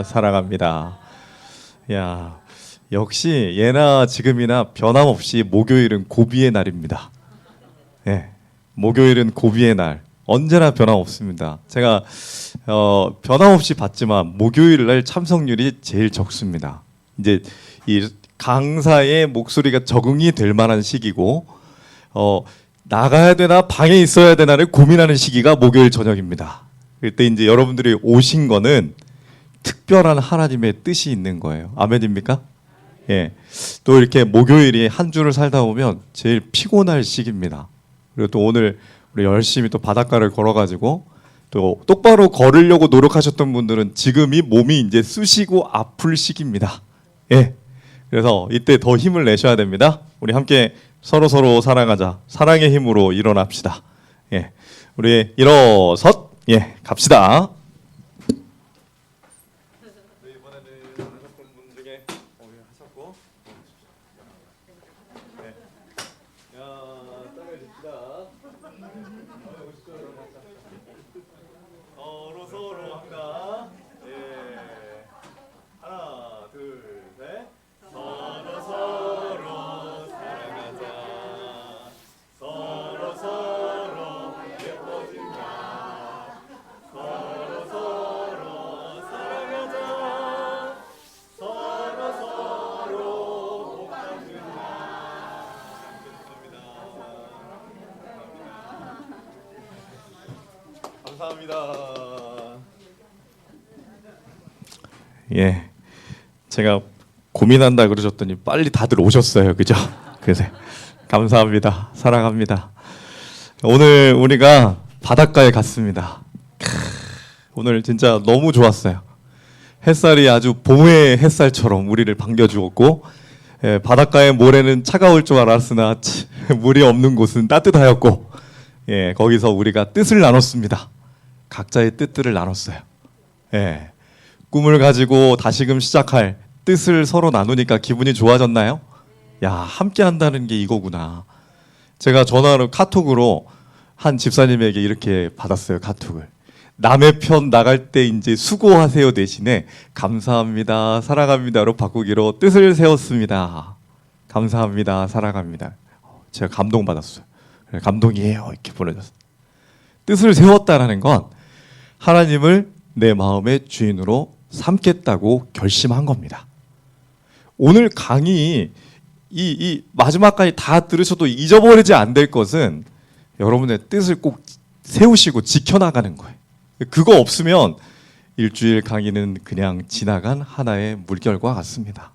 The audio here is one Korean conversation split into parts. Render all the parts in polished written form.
사랑합니다. 야, 역시 예나 지금이나 변함없이 목요일은 고비의 날입니다. 예, 목요일은 고비의 날. 언제나 변함없습니다. 제가 변함없이 봤지만 목요일 날 참석률이 제일 적습니다. 이제 이 강사의 목소리가 적응이 될 만한 시기고 나가야 되나 방에 있어야 되나를 고민하는 시기가 목요일 저녁입니다. 그때 이제 여러분들이 오신 거는 특별한 하나님의 뜻이 있는 거예요. 아멘입니까? 예. 또 이렇게 목요일이 한 주를 살다 보면 제일 피곤할 시기입니다. 그리고 또 오늘 우리 열심히 또 바닷가를 걸어가지고 또 똑바로 걸으려고 노력하셨던 분들은 지금이 몸이 이제 쑤시고 아플 시기입니다. 예. 그래서 이때 더 힘을 내셔야 됩니다. 우리 함께 서로 사랑하자. 사랑의 힘으로 일어납시다. 예. 우리 일어섰. 예. 갑시다. 서로 한가. 예. 하나, 둘, 셋. 서로 사랑하자. 서로 예뻐진다. 서로 사랑하자. 서로 복받는다. 감사합니다. 예, 제가 고민한다 그러셨더니 빨리 다들 오셨어요, 그죠? 그래서 감사합니다, 사랑합니다. 오늘 우리가 바닷가에 갔습니다. 오늘 진짜 너무 좋았어요. 햇살이 아주 봄의 햇살처럼 우리를 반겨주었고, 예, 바닷가의 모래는 차가울 줄 알았으나 물이 없는 곳은 따뜻하였고, 예, 거기서 우리가 뜻을 나눴습니다. 각자의 뜻들을 나눴어요. 예. 꿈을 가지고 다시금 시작할 뜻을 서로 나누니까 기분이 좋아졌나요? 야, 함께 한다는 게 이거구나. 제가 전화로 카톡으로 한 집사님에게 이렇게 받았어요, 카톡을. 남의 편 나갈 때 이제 수고하세요 대신에 감사합니다, 사랑합니다로 바꾸기로 뜻을 세웠습니다. 감사합니다, 사랑합니다. 제가 감동받았어요. 감동이에요, 이렇게 보내줬어요. 뜻을 세웠다라는 건 하나님을 내 마음의 주인으로 삼겠다고 결심한 겁니다. 오늘 강의 이 마지막까지 다 들으셔도 잊어버리지 안 될 것은 여러분의 뜻을 꼭 세우시고 지켜나가는 거예요. 그거 없으면 일주일 강의는 그냥 지나간 하나의 물결과 같습니다.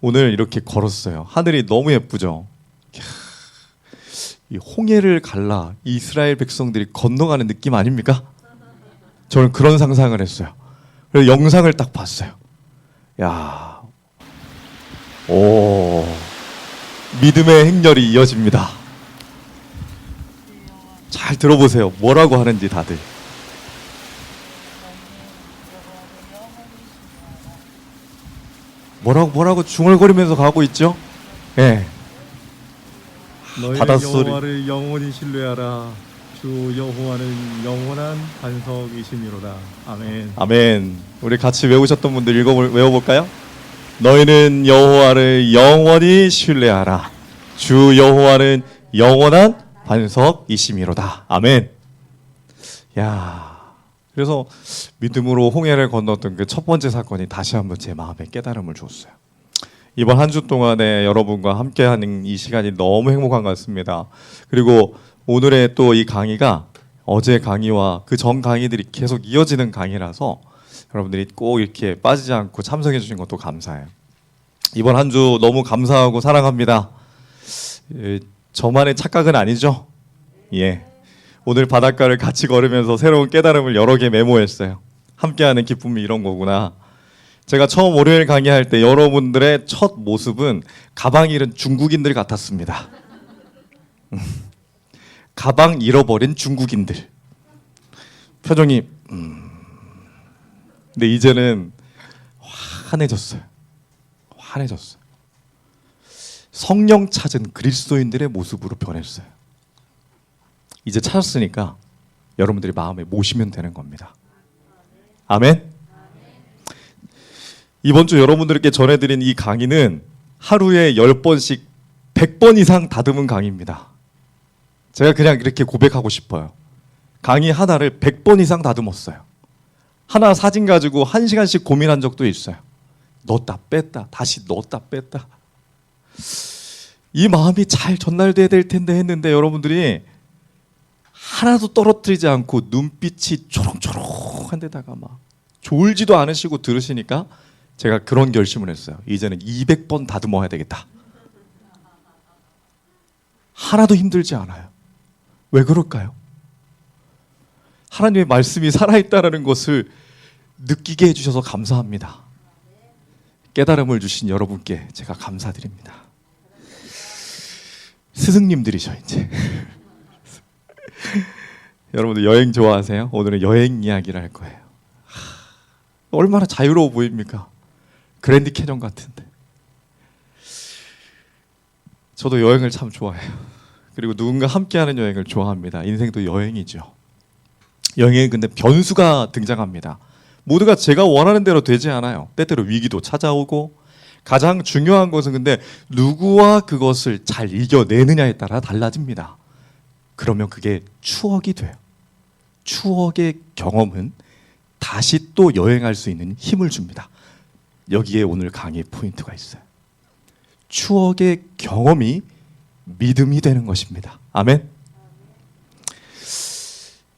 오늘 이렇게 걸었어요. 하늘이 너무 예쁘죠? 이 홍해를 갈라 이스라엘 백성들이 건너가는 느낌 아닙니까? 저는 그런 상상을 했어요. 그래서 영상을 딱 봤어요. 야, 오, 믿음의 행렬이 이어집니다. 잘 들어보세요. 뭐라고 하는지 다들. 뭐라고 중얼거리면서 가고 있죠? 예. 너희 바닷소리. 여호와를 영원히 신뢰하라. 주 여호와는 영원한 반석이시미로다. 아멘. 아멘. 우리 같이 외우셨던 분들 외워볼까요? 너희는 여호와를 영원히 신뢰하라. 주 여호와는 영원한 반석이시미로다. 아멘. 야, 그래서 믿음으로 홍해를 건넜던 그 첫 번째 사건이 다시 한번 제 마음에 깨달음을 줬어요. 이번 한 주 동안에 여러분과 함께하는 이 시간이 너무 행복한 것 같습니다. 그리고 오늘의 또 이 강의가 어제 강의와 그 전 강의들이 계속 이어지는 강의라서 여러분들이 꼭 이렇게 빠지지 않고 참석해 주신 것도 감사해요. 이번 한 주 너무 감사하고 사랑합니다. 저만의 착각은 아니죠? 예. 오늘 바닷가를 같이 걸으면서 새로운 깨달음을 여러 개 메모했어요. 함께하는 기쁨이 이런 거구나. 제가 처음 월요일 강의할 때 여러분들의 첫 모습은 가방 잃은 중국인들 같았습니다. 가방 잃어버린 중국인들. 표정이 근데 이제는 환해졌어요. 성령 찾은 그리스도인들의 모습으로 변했어요. 이제 찾았으니까 여러분들이 마음에 모시면 되는 겁니다. 아멘. 이번 주 여러분들께 전해드린 이 강의는 하루에 10번씩 100번 이상 다듬은 강의입니다. 제가 그냥 이렇게 고백하고 싶어요. 강의 하나를 100번 이상 다듬었어요. 하나 사진 가지고 1시간씩 고민한 적도 있어요. 넣었다 뺐다 다시 넣었다 뺐다. 이 마음이 잘 전달돼야 될 텐데 했는데 여러분들이 하나도 떨어뜨리지 않고 눈빛이 초롱초롱한 데다가 막 졸지도 않으시고 들으시니까 제가 그런 결심을 했어요. 이제는 200번 다듬어야 되겠다. 하나도 힘들지 않아요. 왜 그럴까요? 하나님의 말씀이 살아있다는 것을 느끼게 해주셔서 감사합니다. 깨달음을 주신 여러분께 제가 감사드립니다. 스승님들이죠 이제. 여러분들 여행 좋아하세요? 오늘은 여행 이야기를 할 거예요. 얼마나 자유로워 보입니까? 그랜드 캐년 같은데. 저도 여행을 참 좋아해요. 그리고 누군가 함께하는 여행을 좋아합니다. 인생도 여행이죠. 여행에 근데 변수가 등장합니다. 모두가 제가 원하는 대로 되지 않아요. 때때로 위기도 찾아오고, 가장 중요한 것은 근데 누구와 그것을 잘 이겨내느냐에 따라 달라집니다. 그러면 그게 추억이 돼요. 추억의 경험은 다시 또 여행할 수 있는 힘을 줍니다. 여기에 오늘 강의 포인트가 있어요. 추억의 경험이 믿음이 되는 것입니다. 아멘.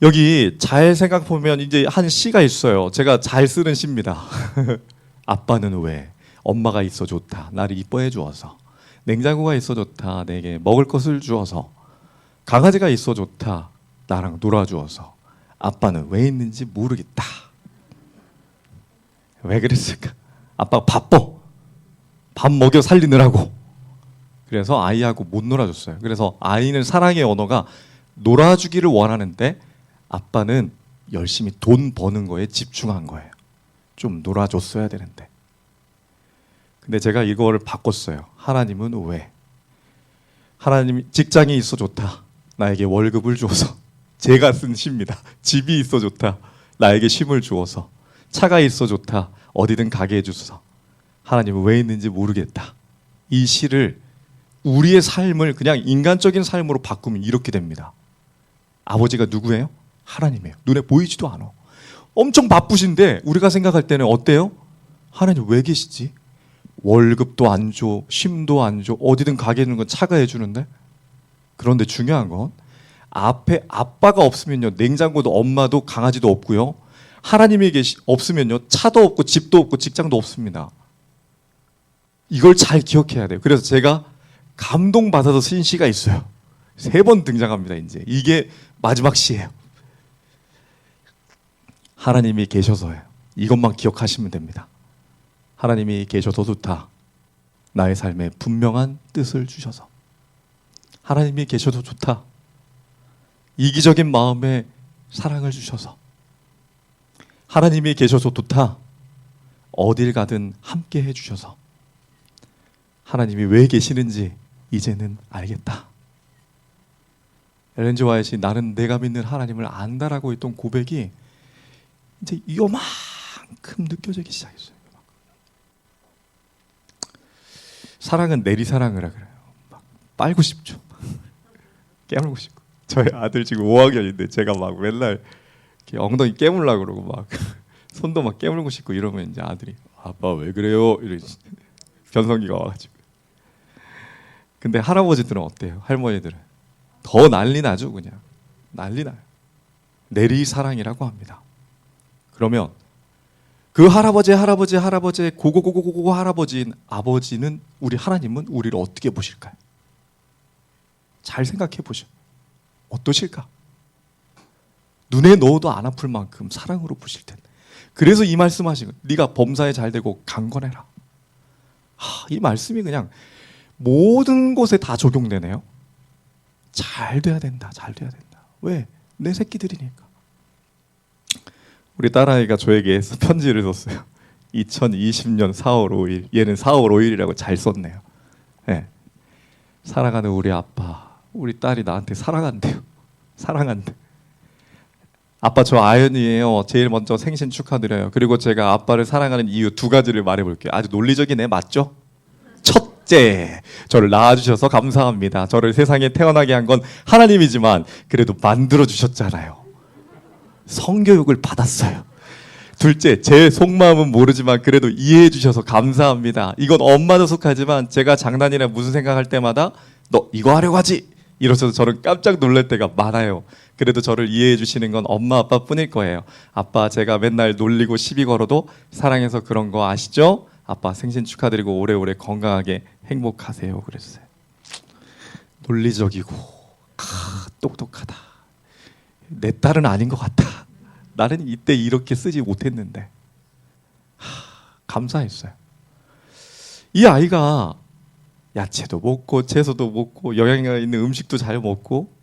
여기 잘 생각해보면 이제 한 시가 있어요. 제가 잘 쓰는 시입니다. 아빠는 왜? 엄마가 있어 좋다. 나를 이뻐해 주어서. 냉장고가 있어 좋다. 내게 먹을 것을 주어서. 강아지가 있어 좋다. 나랑 놀아주어서. 아빠는 왜 있는지 모르겠다. 왜 그랬을까? 아빠가 바빠. 밥 먹여 살리느라고. 그래서 아이하고 못 놀아줬어요. 그래서 아이는 사랑의 언어가 놀아주기를 원하는데 아빠는 열심히 돈 버는 거에 집중한 거예요. 좀 놀아줬어야 되는데. 근데 제가 이거를 바꿨어요. 하나님은 왜? 하나님 직장이 있어 좋다. 나에게 월급을 주어서. 제가 쓴 시입니다. 집이 있어 좋다. 나에게 쉼을 주어서. 차가 있어 좋다. 어디든 가게 해주소서. 하나님은 왜 있는지 모르겠다. 이 시를 우리의 삶을 그냥 인간적인 삶으로 바꾸면 이렇게 됩니다. 아버지가 누구예요? 하나님이에요. 눈에 보이지도 않아. 엄청 바쁘신데 우리가 생각할 때는 어때요? 하나님 왜 계시지? 월급도 안 줘, 쉼도 안 줘, 어디든 가게 해주는 건 차가 해주는데. 그런데 중요한 건 앞에 아빠가 없으면요, 냉장고도 엄마도 강아지도 없고요, 하나님이 없으면요, 차도 없고 집도 없고 직장도 없습니다. 이걸 잘 기억해야 돼요. 그래서 제가 감동받아서 쓴 시가 있어요. 3번 등장합니다. 이제 이게 마지막 시예요. 하나님이 계셔서예요. 이것만 기억하시면 됩니다. 하나님이 계셔서 좋다. 나의 삶에 분명한 뜻을 주셔서. 하나님이 계셔도 좋다. 이기적인 마음에 사랑을 주셔서. 하나님이 계셔서 좋다. 어딜 가든 함께 해주셔서. 하나님이 왜 계시는지 이제는 알겠다. 엘렌 지 화이트의 나는 내가 믿는 하나님을 안다라고 했던 고백이 이제 요만큼 느껴지기 시작했어요. 사랑은 내리사랑이라 그래요. 막 빨고 싶죠. 깨물고 싶고. 저희 아들 지금 5학년인데 제가 막 맨날 이렇게 엉덩이 깨물려고 그러고 막 손도 막 깨물고 싶고 이러면 이제 아들이 아빠 왜 그래요? 이러지. 변성기가 와가지고. 근데 할아버지들은 어때요? 할머니들은 더 난리 나죠. 그냥 난리 나요. 내리사랑이라고 합니다. 그러면 그 할아버지의 고고고고고 할아버지인 아버지는 우리 하나님은 우리를 어떻게 보실까요? 잘 생각해 보셔. 어떠실까? 눈에 넣어도 안 아플 만큼 사랑으로 보실 텐데. 그래서 이 말씀하신 거예요. 네가 범사에 잘 되고 강건해라. 이 말씀이 그냥 모든 곳에 다 적용되네요. 잘 돼야 된다. 잘 돼야 된다. 왜? 내 새끼들이니까. 우리 딸아이가 저에게 편지를 썼어요. 2020년 4월 5일. 얘는 4월 5일이라고 잘 썼네요. 네. 사랑하는 우리 아빠, 우리 딸이 나한테 사랑한대요. 사랑한대. 아빠 저 아연이에요. 제일 먼저 생신 축하드려요. 그리고 제가 아빠를 사랑하는 이유 두 가지를 말해볼게요. 아주 논리적이네, 맞죠? 첫째, 저를 낳아주셔서 감사합니다. 저를 세상에 태어나게 한 건 하나님이지만 그래도 만들어주셨잖아요. 성교육을 받았어요. 둘째, 제 속마음은 모르지만 그래도 이해해 주셔서 감사합니다. 이건 엄마도 속하지만 제가 장난이나 무슨 생각할 때마다 너 이거 하려고 하지? 이러셔서 저를 깜짝 놀랄 때가 많아요. 그래도 저를 이해해 주시는 건 엄마 아빠뿐일 거예요. 아빠 제가 맨날 놀리고 시비 걸어도 사랑해서 그런 거 아시죠? 아빠 생신 축하드리고 오래오래 건강하게 행복하세요. 그랬어요. 논리적이고 똑똑하다. 내 딸은 아닌 것 같아. 나는 이때 이렇게 쓰지 못했는데. 감사했어요. 이 아이가 야채도 먹고 채소도 먹고 영양가 있는 음식도 잘 먹고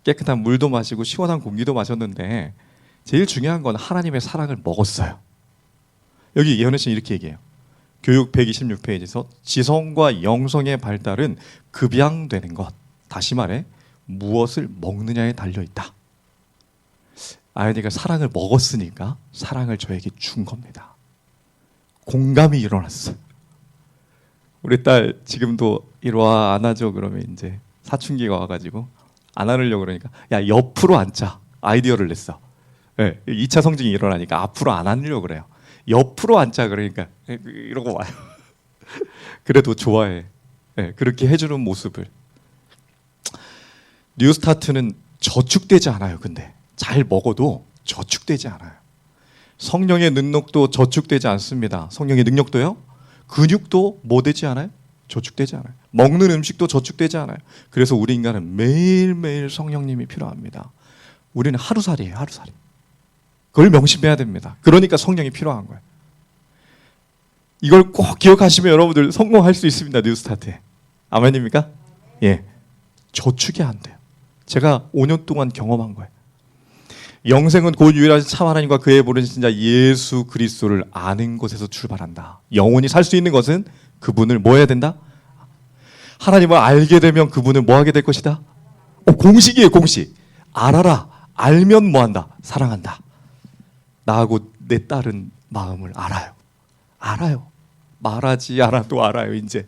깨끗한 물도 마시고 시원한 공기도 마셨는데 제일 중요한 건 하나님의 사랑을 먹었어요. 여기 예언의 신 이렇게 얘기해요. 교육 126페이지에서 지성과 영성의 발달은 급양되는 것. 다시 말해 무엇을 먹느냐에 달려있다. 아연이가 사랑을 먹었으니까 사랑을 저에게 준 겁니다. 공감이 일어났어요. 우리 딸 지금도 이리와 안아줘 그러면 이제 사춘기가 와가지고 안 안으려고 그러니까 야 옆으로 앉자 아이디어를 냈어. 네, 2차 성징이 일어나니까 앞으로 안 안으려고 그래요. 옆으로 앉자 그러니까 이러고 와요. 그래도 좋아해. 네, 그렇게 해주는 모습을. 뉴스타트는 저축되지 않아요. 근데 잘 먹어도 저축되지 않아요. 성령의 능력도 저축되지 않습니다. 성령의 능력도요. 근육도 뭐 되지 않아요? 저축되지 않아요. 먹는 음식도 저축되지 않아요. 그래서 우리 인간은 매일매일 성령님이 필요합니다. 우리는 하루살이에요. 하루살이. 그걸 명심해야 됩니다. 그러니까 성령이 필요한 거예요. 이걸 꼭 기억하시면 여러분들 성공할 수 있습니다. 뉴스타트에. 아멘입니까? 예. 저축이 안 돼요. 제가 5년 동안 경험한 거예요. 영생은 곧 유일하신 참 하나님과 그의 부르신 자 예수 그리스도를 아는 것에서 출발한다. 영원히 살 수 있는 것은 그분을 뭐 해야 된다? 하나님을 알게 되면 그분을 뭐 하게 될 것이다? 공식이에요. 공식. 알아라. 알면 뭐 한다? 사랑한다. 나하고 내 딸은 마음을 알아요. 알아요. 말하지 않아도 알아요. 이제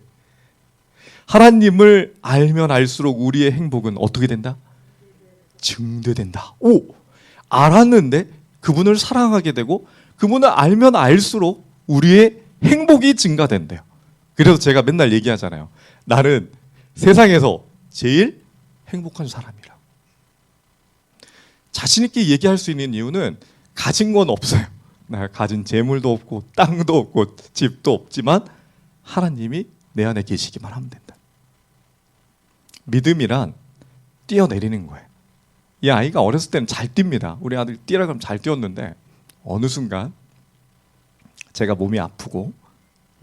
하나님을 알면 알수록 우리의 행복은 어떻게 된다? 증대된다. 알았는데 그분을 사랑하게 되고 그분을 알면 알수록 우리의 행복이 증가된대요. 그래서 제가 맨날 얘기하잖아요. 나는 세상에서 제일 행복한 사람이라. 자신 있게 얘기할 수 있는 이유는 가진 건 없어요. 내가 가진 재물도 없고 땅도 없고 집도 없지만 하나님이 내 안에 계시기만 하면 된다. 믿음이란 뛰어내리는 거예요. 이 아이가 어렸을 때는 잘 뜁니다. 우리 아들 뛰라 그러면 잘 뛰었는데 어느 순간 제가 몸이 아프고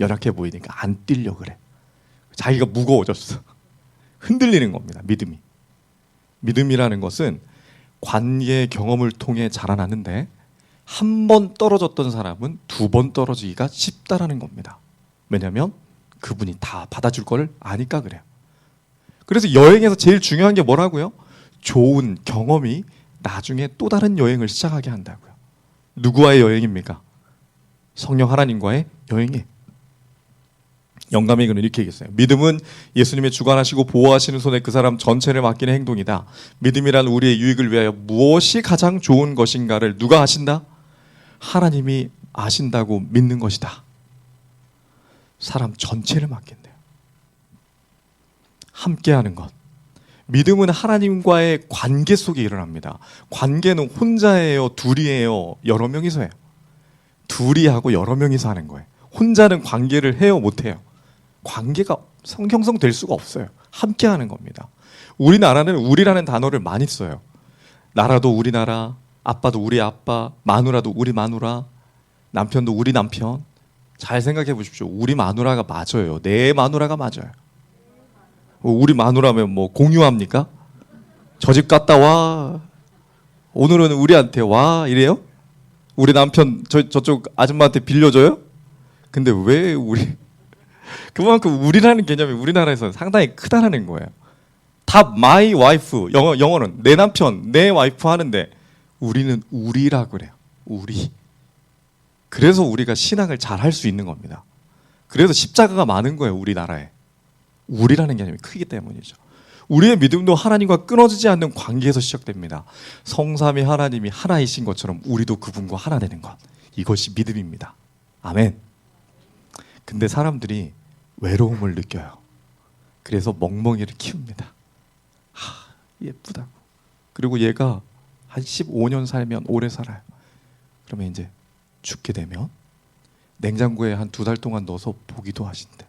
연약해 보이니까 안 뛰려고 그래. 자기가 무거워졌어. 흔들리는 겁니다. 믿음이. 믿음이라는 것은 관계 경험을 통해 자라나는데 한 번 떨어졌던 사람은 2번 떨어지기가 쉽다라는 겁니다. 왜냐하면 그분이 다 받아줄 거를 아니까 그래요. 그래서 여행에서 제일 중요한 게 뭐라고요? 좋은 경험이 나중에 또 다른 여행을 시작하게 한다고요. 누구와의 여행입니까? 성령 하나님과의 여행이에요. 영감의 글은 이렇게 얘기했어요. 믿음은 예수님의 주관하시고 보호하시는 손에 그 사람 전체를 맡기는 행동이다. 믿음이란 우리의 유익을 위하여 무엇이 가장 좋은 것인가를 누가 아신다? 하나님이 아신다고 믿는 것이다. 사람 전체를 맡긴대요. 함께하는 것. 믿음은 하나님과의 관계 속에 일어납니다. 관계는 혼자예요, 둘이에요, 여러 명이서 해요. 둘이 하고 여러 명이서 하는 거예요. 혼자는 관계를 해요, 못해요? 관계가 형성될 수가 없어요. 함께하는 겁니다. 우리나라는 우리라는 단어를 많이 써요. 나라도 우리나라, 아빠도 우리 아빠, 마누라도 우리 마누라, 남편도 우리 남편. 잘 생각해 보십시오. 우리 마누라가 맞아요. 내 마누라가 맞아요. 우리 마누라면 뭐 공유합니까? 저 집 갔다 와. 오늘은 우리한테 와 이래요? 우리 남편 저쪽 아줌마한테 빌려줘요? 근데 왜 우리 그만큼 우리라는 개념이 우리나라에서는 상당히 크다라는 거예요. 다 my wife 영어는 내 남편 내 와이프 하는데 우리는 우리라 그래요. 우리. 그래서 우리가 신앙을 잘 할 수 있는 겁니다. 그래서 십자가가 많은 거예요. 우리나라에. 우리라는 개념이 크기 때문이죠. 우리의 믿음도 하나님과 끊어지지 않는 관계에서 시작됩니다. 성삼위 하나님이 하나이신 것처럼 우리도 그분과 하나 되는 것. 이것이 믿음입니다. 아멘. 근데 사람들이 외로움을 느껴요. 그래서 멍멍이를 키웁니다. 예쁘다고. 그리고 얘가 한 15년 살면 오래 살아요. 그러면 이제 죽게 되면 냉장고에 한 2달 동안 넣어서 보기도 하신대.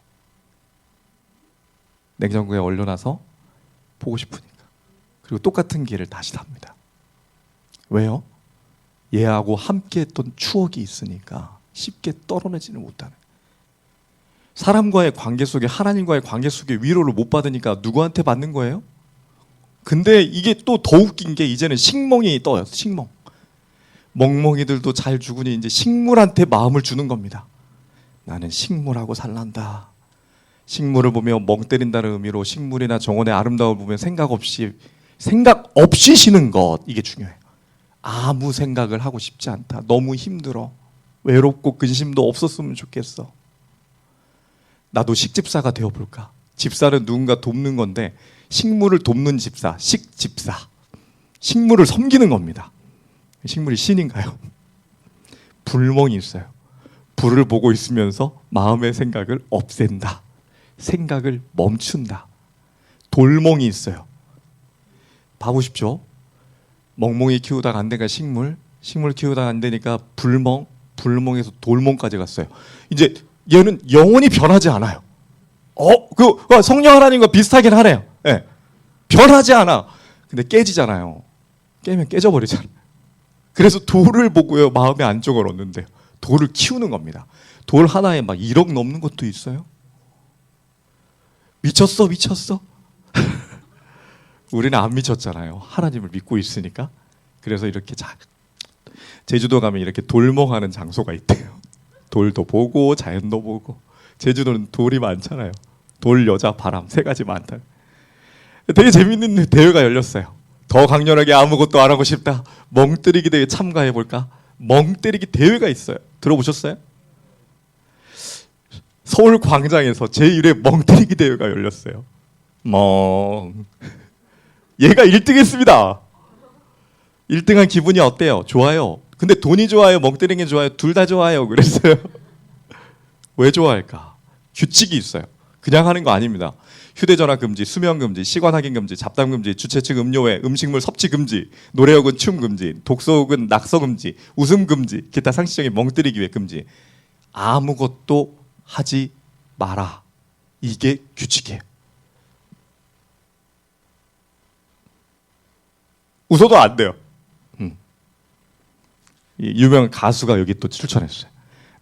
냉장고에 얼려놔서 보고 싶으니까. 그리고 똑같은 길을 다시 답니다. 왜요? 얘하고 함께 했던 추억이 있으니까 쉽게 떨어내지는 못하는. 사람과의 관계 속에, 하나님과의 관계 속에 위로를 못 받으니까 누구한테 받는 거예요? 근데 이게 또 더 웃긴 게 이제는 식멍이 떠요. 식멍. 멍멍이들도 잘 죽으니 이제 식물한테 마음을 주는 겁니다. 나는 식물하고 살란다. 식물을 보며 멍 때린다는 의미로 식물이나 정원의 아름다움을 보며 생각 없이 쉬는 것, 이게 중요해요. 아무 생각을 하고 싶지 않다. 너무 힘들어. 외롭고 근심도 없었으면 좋겠어. 나도 식집사가 되어볼까? 집사는 누군가 돕는 건데 식물을 돕는 집사, 식집사. 식물을 섬기는 겁니다. 식물이 신인가요? 불멍이 있어요. 불을 보고 있으면서 마음의 생각을 없앤다. 생각을 멈춘다. 돌멍이 있어요. 봐보십시오. 멍멍이 키우다가 안 되니까 식물 키우다가 안 되니까 불멍에서 돌멍까지 갔어요. 이제 얘는 영원히 변하지 않아요. 성령 하나님과 비슷하긴 하네요. 네. 변하지 않아. 근데 깨지잖아요. 깨면 깨져버리잖아요. 그래서 돌을 보고요, 마음의 안정을 얻는데요. 돌을 키우는 겁니다. 돌 하나에 막 1억 넘는 것도 있어요. 미쳤어. 우리는 안 미쳤잖아요. 하나님을 믿고 있으니까. 그래서 이렇게 제주도 가면 이렇게 돌멍하는 장소가 있대요. 돌도 보고 자연도 보고. 제주도는 돌이 많잖아요. 돌, 여자, 바람 3가지 많다. 되게 재밌는 대회가 열렸어요. 더 강렬하게 아무것도 안 하고 싶다. 멍때리기 대회 참가해볼까? 멍때리기 대회가 있어요. 들어보셨어요? 서울 광장에서 제1회 멍때리기 대회가 열렸어요. 얘가 1등 했습니다. 1등한 기분이 어때요? 좋아요. 근데 돈이 좋아요? 멍때리는 게 좋아요? 둘 다 좋아요. 그랬어요. 왜 좋아할까? 규칙이 있어요. 그냥 하는 거 아닙니다. 휴대전화 금지, 수면 금지, 시관 확인 금지, 잡담 금지, 주최 측 음료회, 음식물 섭취 금지, 노래 혹은 춤 금지, 독서 혹은 낙서 금지, 웃음 금지, 기타 상식적인 멍때리기 외 금지. 아무것도 하지 마라. 이게 규칙이에요. 웃어도 안 돼요. 유명한 가수가 여기 또 출전했어요.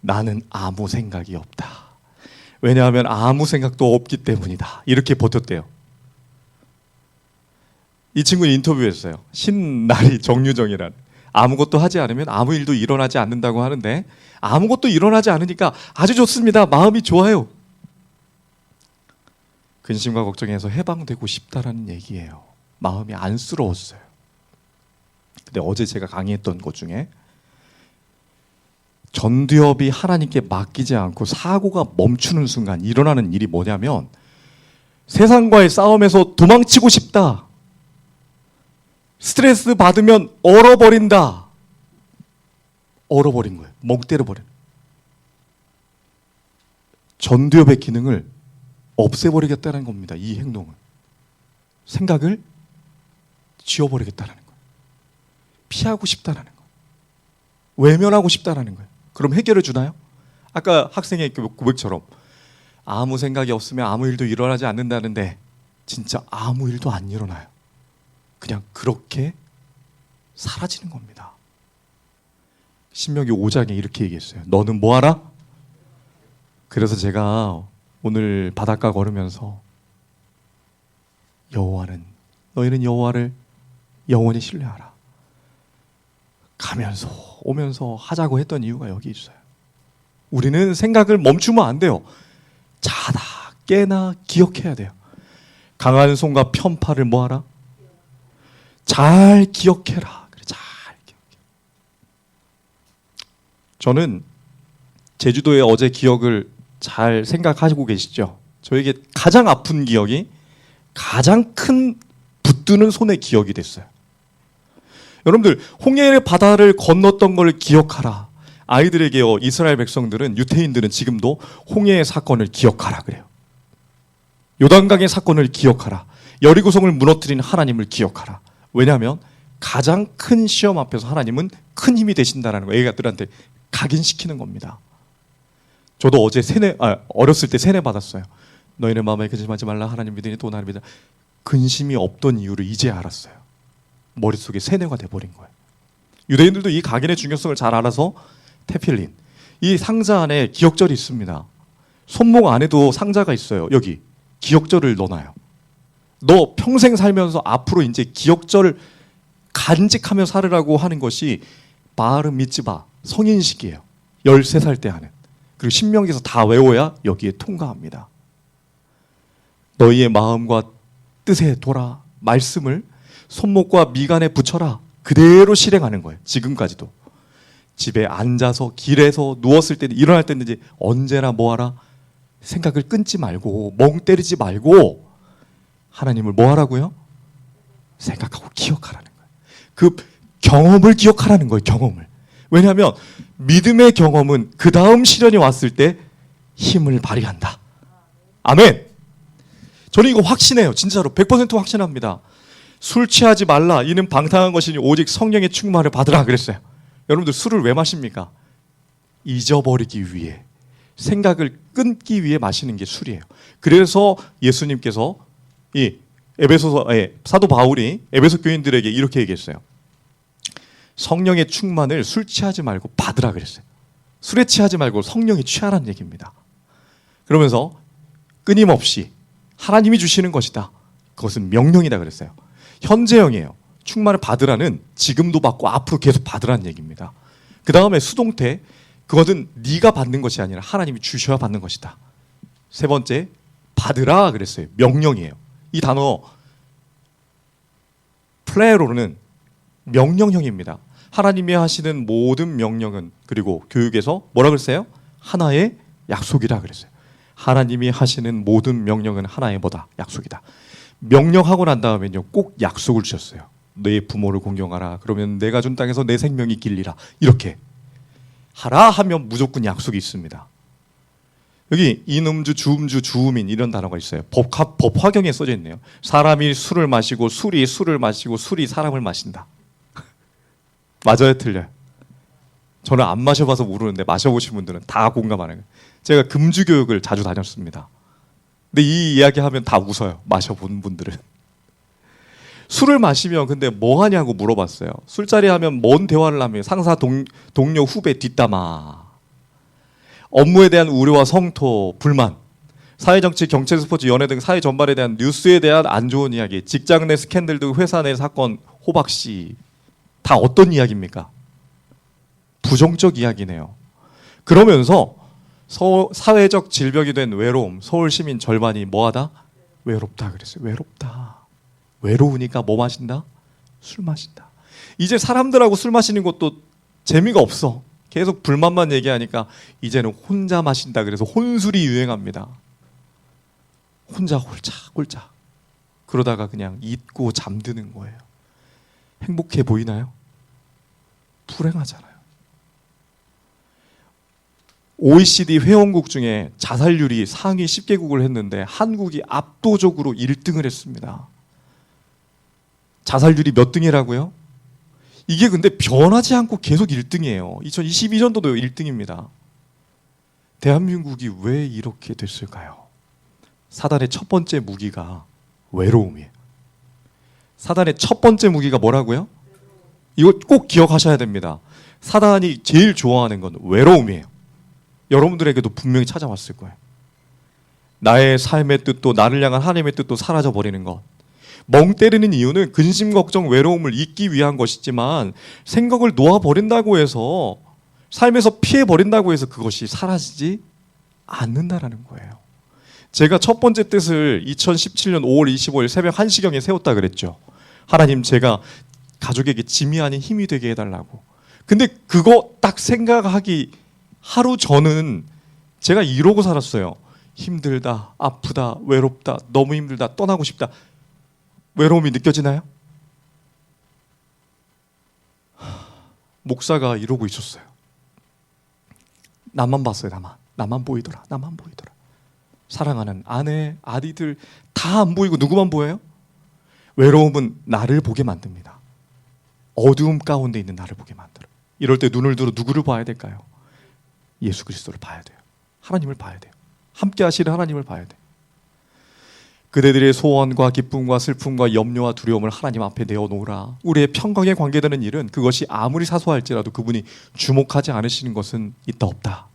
나는 아무 생각이 없다. 왜냐하면 아무 생각도 없기 때문이다. 이렇게 버텼대요. 이 친구는 인터뷰했어요. 신나리 정유정이란. 아무것도 하지 않으면 아무 일도 일어나지 않는다고 하는데 아무것도 일어나지 않으니까 아주 좋습니다. 마음이 좋아요. 근심과 걱정에서 해방되고 싶다라는 얘기예요. 마음이 안쓰러웠어요. 근데 어제 제가 강의했던 것 중에 전두엽이 하나님께 맡기지 않고 사고가 멈추는 순간 일어나는 일이 뭐냐면 세상과의 싸움에서 도망치고 싶다. 스트레스 받으면 얼어버린다. 얼어버린 거예요. 멍 때려버린. 전두엽의 기능을 없애버리겠다는 겁니다. 이 행동은. 생각을 지워버리겠다는 거예요. 피하고 싶다는 거예요. 외면하고 싶다는 거예요. 그럼 해결해 주나요? 아까 학생의 고백처럼 아무 생각이 없으면 아무 일도 일어나지 않는다는데 진짜 아무 일도 안 일어나요. 그냥 그렇게 사라지는 겁니다. 신명기 5장에 이렇게 얘기했어요. 너는 뭐하라? 그래서 제가 오늘 바닷가 걸으면서 너희는 여호와를 영원히 신뢰하라. 가면서 오면서 하자고 했던 이유가 여기 있어요. 우리는 생각을 멈추면 안 돼요. 자다 깨나 기억해야 돼요. 강한 손과 편팔을 뭐하라? 잘 기억해라. 그래, 잘 기억. 저는 제주도의 어제 기억을 잘 생각하시고 계시죠? 저에게 가장 아픈 기억이 가장 큰 붙드는 손의 기억이 됐어요. 여러분들, 홍해의 바다를 건넜던 걸 기억하라. 아이들에게요, 이스라엘 백성들은, 유태인들은 지금도 홍해의 사건을 기억하라 그래요. 요단강의 사건을 기억하라. 여리고성을 무너뜨린 하나님을 기억하라. 왜냐하면 가장 큰 시험 앞에서 하나님은 큰 힘이 되신다는 거예요. 애가들한테 각인시키는 겁니다. 저도 어제 어렸을 때 세뇌 받았어요. 너희는 마음에 근심하지 말라. 하나님 믿으니 또 나를 믿으라. 근심이 없던 이유를 이제 알았어요. 머릿속에 세뇌가 돼버린 거예요. 유대인들도 이 각인의 중요성을 잘 알아서 테필린, 이 상자 안에 기억절이 있습니다. 손목 안에도 상자가 있어요. 여기 기억절을 넣어놔요. 너 평생 살면서 앞으로 이제 기억절을 간직하며 살으라고 하는 것이 바르 미츠바, 성인식이에요. 13살 때 하는. 그리고 신명기에서 다 외워야 여기에 통과합니다. 너희의 마음과 뜻에 돌아 말씀을 손목과 미간에 붙여라. 그대로 실행하는 거예요. 지금까지도. 집에 앉아서 길에서 누웠을 때는 일어날 때는 이제 언제나 뭐하라? 생각을 끊지 말고 멍 때리지 말고 하나님을 뭐하라고요? 생각하고 기억하라는 거예요. 그 경험을 기억하라는 거예요. 경험을. 왜냐하면 믿음의 경험은 그 다음 시련이 왔을 때 힘을 발휘한다. 아멘. 저는 이거 확신해요. 진짜로 100% 확신합니다. 술 취하지 말라. 이는 방탕한 것이니 오직 성령의 충만을 받으라 그랬어요. 여러분들 술을 왜 마십니까? 잊어버리기 위해, 생각을 끊기 위해 마시는 게 술이에요. 그래서 예수님께서 이 에베소서에 사도 바울이 에베소 교인들에게 이렇게 얘기했어요. 성령의 충만을 술 취하지 말고 받으라 그랬어요. 술에 취하지 말고 성령에 취하라는 얘기입니다. 그러면서 끊임없이 하나님이 주시는 것이다. 그것은 명령이다 그랬어요. 현재형이에요. 충만을 받으라는 지금도 받고 앞으로 계속 받으라는 얘기입니다. 그 다음에 수동태, 그것은 네가 받는 것이 아니라 하나님이 주셔야 받는 것이다. 세 번째, 받으라 그랬어요. 명령이에요. 이 단어 플레로는 명령형입니다. 하나님이 하시는 모든 명령은, 그리고 교육에서 뭐라 그랬어요? 하나의 약속이라 그랬어요. 하나님이 하시는 모든 명령은 하나의 뭐다? 약속이다. 명령하고 난 다음에는요, 꼭 약속을 주셨어요. 내 부모를 공경하라. 그러면 내가 준 땅에서 내 생명이 길리라. 이렇게 하라 하면 무조건 약속이 있습니다. 여기 인음주, 주음주, 주음인 이런 단어가 있어요. 법화경에 써져 있네요. 사람이 술을 마시고 술이 술을 마시고 술이 사람을 마신다. 맞아요, 틀려요? 저는 안 마셔봐서 모르는데 마셔보신 분들은 다 공감하는 거예요. 제가 금주교육을 자주 다녔습니다. 근데 이 이야기하면 다 웃어요. 마셔본 분들은. 술을 마시면 근데 뭐 하냐고 물어봤어요. 술자리 하면 뭔 대화를 하면 상사, 동료, 후배 뒷담화, 업무에 대한 우려와 성토, 불만, 사회정치, 경제, 스포츠, 연애 등 사회 전반에 대한 뉴스에 대한 안 좋은 이야기, 직장 내 스캔들 등 회사 내 사건, 호박씨, 다 어떤 이야기입니까? 부정적 이야기네요. 그러면서 사회적 질병이 된 외로움, 서울 시민 절반이 뭐하다? 외롭다 그랬어요. 외롭다. 외로우니까 뭐 마신다? 술 마신다. 이제 사람들하고 술 마시는 것도 재미가 없어. 계속 불만만 얘기하니까 이제는 혼자 마신다. 그래서 혼술이 유행합니다. 혼자 홀짝홀짝. 그러다가 그냥 잊고 잠드는 거예요. 행복해 보이나요? 불행하잖아요. OECD 회원국 중에 자살률이 상위 10개국을 했는데 한국이 압도적으로 1등을 했습니다. 자살률이 몇 등이라고요? 이게 근데 변하지 않고 계속 1등이에요. 2022년도도 1등입니다. 대한민국이 왜 이렇게 됐을까요? 사단의 첫 번째 무기가 외로움이에요. 사단의 첫 번째 무기가 뭐라고요? 이거 꼭 기억하셔야 됩니다. 사단이 제일 좋아하는 건 외로움이에요. 여러분들에게도 분명히 찾아왔을 거예요. 나의 삶의 뜻도 나를 향한 하나님의 뜻도 사라져버리는 것. 멍 때리는 이유는 근심, 걱정, 외로움을 잊기 위한 것이지만 생각을 놓아버린다고 해서, 삶에서 피해버린다고 해서 그것이 사라지지 않는다라는 거예요. 제가 첫 번째 뜻을 2017년 5월 25일 새벽 1시경에 세웠다 그랬죠. 하나님, 제가 가족에게 짐이 아닌 힘이 되게 해달라고. 근데 그거 딱 생각하기 하루 전은 제가 이러고 살았어요. 힘들다, 아프다, 외롭다, 너무 힘들다, 떠나고 싶다. 외로움이 느껴지나요? 목사가 이러고 있었어요. 나만 봤어요. 나만 보이더라. 사랑하는 아내, 아이들 다 안 보이고 누구만 보여요? 외로움은 나를 보게 만듭니다. 어두움 가운데 있는 나를 보게 만들어. 이럴 때 눈을 들어 누구를 봐야 될까요? 예수 그리스도를 봐야 돼요. 하나님을 봐야 돼요. 함께 하시는 하나님을 봐야 돼요. 그대들의 소원과 기쁨과 슬픔과 염려와 두려움을 하나님 앞에 내어놓으라. 우리의 평강에 관계되는 일은 그것이 아무리 사소할지라도 그분이 주목하지 않으시는 것은 있다 없다.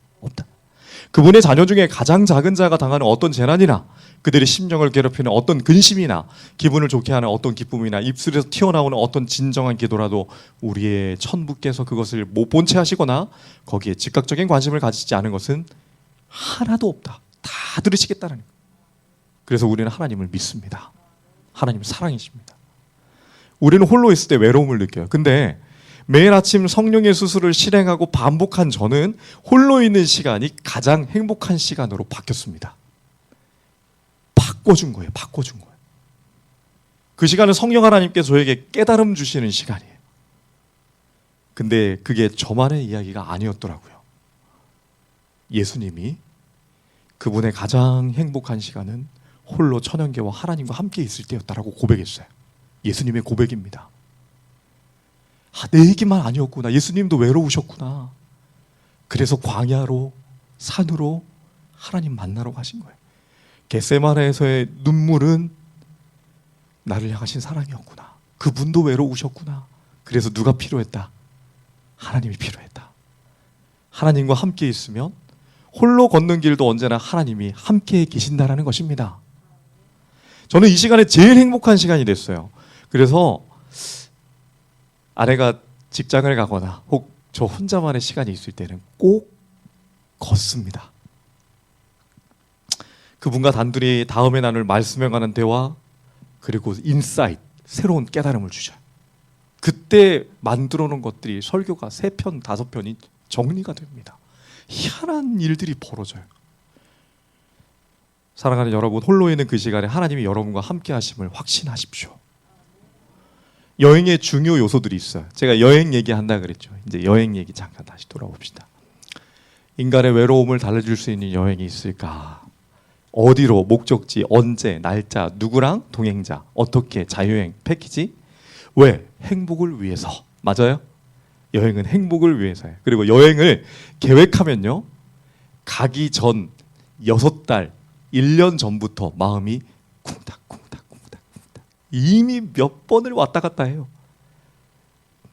그분의 자녀 중에 가장 작은 자가 당하는 어떤 재난이나 그들의 심령을 괴롭히는 어떤 근심이나 기분을 좋게 하는 어떤 기쁨이나 입술에서 튀어나오는 어떤 진정한 기도라도 우리의 천부께서 그것을 못 본 채 하시거나 거기에 즉각적인 관심을 가지지 않은 것은 하나도 없다. 다 들으시겠다는 거예요. 그래서 우리는 하나님을 믿습니다. 하나님은 사랑이십니다. 우리는 홀로 있을 때 외로움을 느껴요. 근데 매일 아침 성령의 수술을 실행하고 반복한 저는 홀로 있는 시간이 가장 행복한 시간으로 바뀌었습니다. 바꿔준 거예요. 그 시간은 성령 하나님께서 저에게 깨달음 주시는 시간이에요. 근데 그게 저만의 이야기가 아니었더라고요. 예수님이 그분의 가장 행복한 시간은 홀로 천연계와 하나님과 함께 있을 때였다라고 고백했어요. 예수님의 고백입니다. 내 얘기만 아니었구나. 예수님도 외로우셨구나. 그래서 광야로 산으로 하나님 만나러 가신 거예요. 겟세마네에서의 눈물은 나를 향하신 사랑이었구나. 그분도 외로우셨구나. 그래서 누가 필요했다? 하나님이 필요했다. 하나님과 함께 있으면 홀로 걷는 길도 언제나 하나님이 함께 계신다라는 것입니다. 저는 이 시간에 제일 행복한 시간이 됐어요. 그래서 아내가 직장을 가거나 혹 저 혼자만의 시간이 있을 때는 꼭 걷습니다. 그분과 단둘이 다음에 나눌 말씀에 관한 대화, 그리고 인사이트, 새로운 깨달음을 주셔요. 그때 만들어 놓은 것들이 설교가 3편, 5편이 정리가 됩니다. 희한한 일들이 벌어져요. 사랑하는 여러분, 홀로 있는 그 시간에 하나님이 여러분과 함께 하심을 확신하십시오. 여행의 중요 요소들이 있어요. 제가 여행 얘기한다 그랬죠. 이제 여행 얘기 잠깐 다시 돌아봅시다. 인간의 외로움을 달래줄 수 있는 여행이 있을까? 어디로, 목적지, 언제, 날짜, 누구랑 동행자, 어떻게, 자유여행, 패키지? 왜? 행복을 위해서. 맞아요? 여행은 행복을 위해서예요. 그리고 여행을 계획하면요, 가기 전 6달, 1년 전부터 마음이 쿵닥쿵닥 이미 몇 번을 왔다 갔다 해요.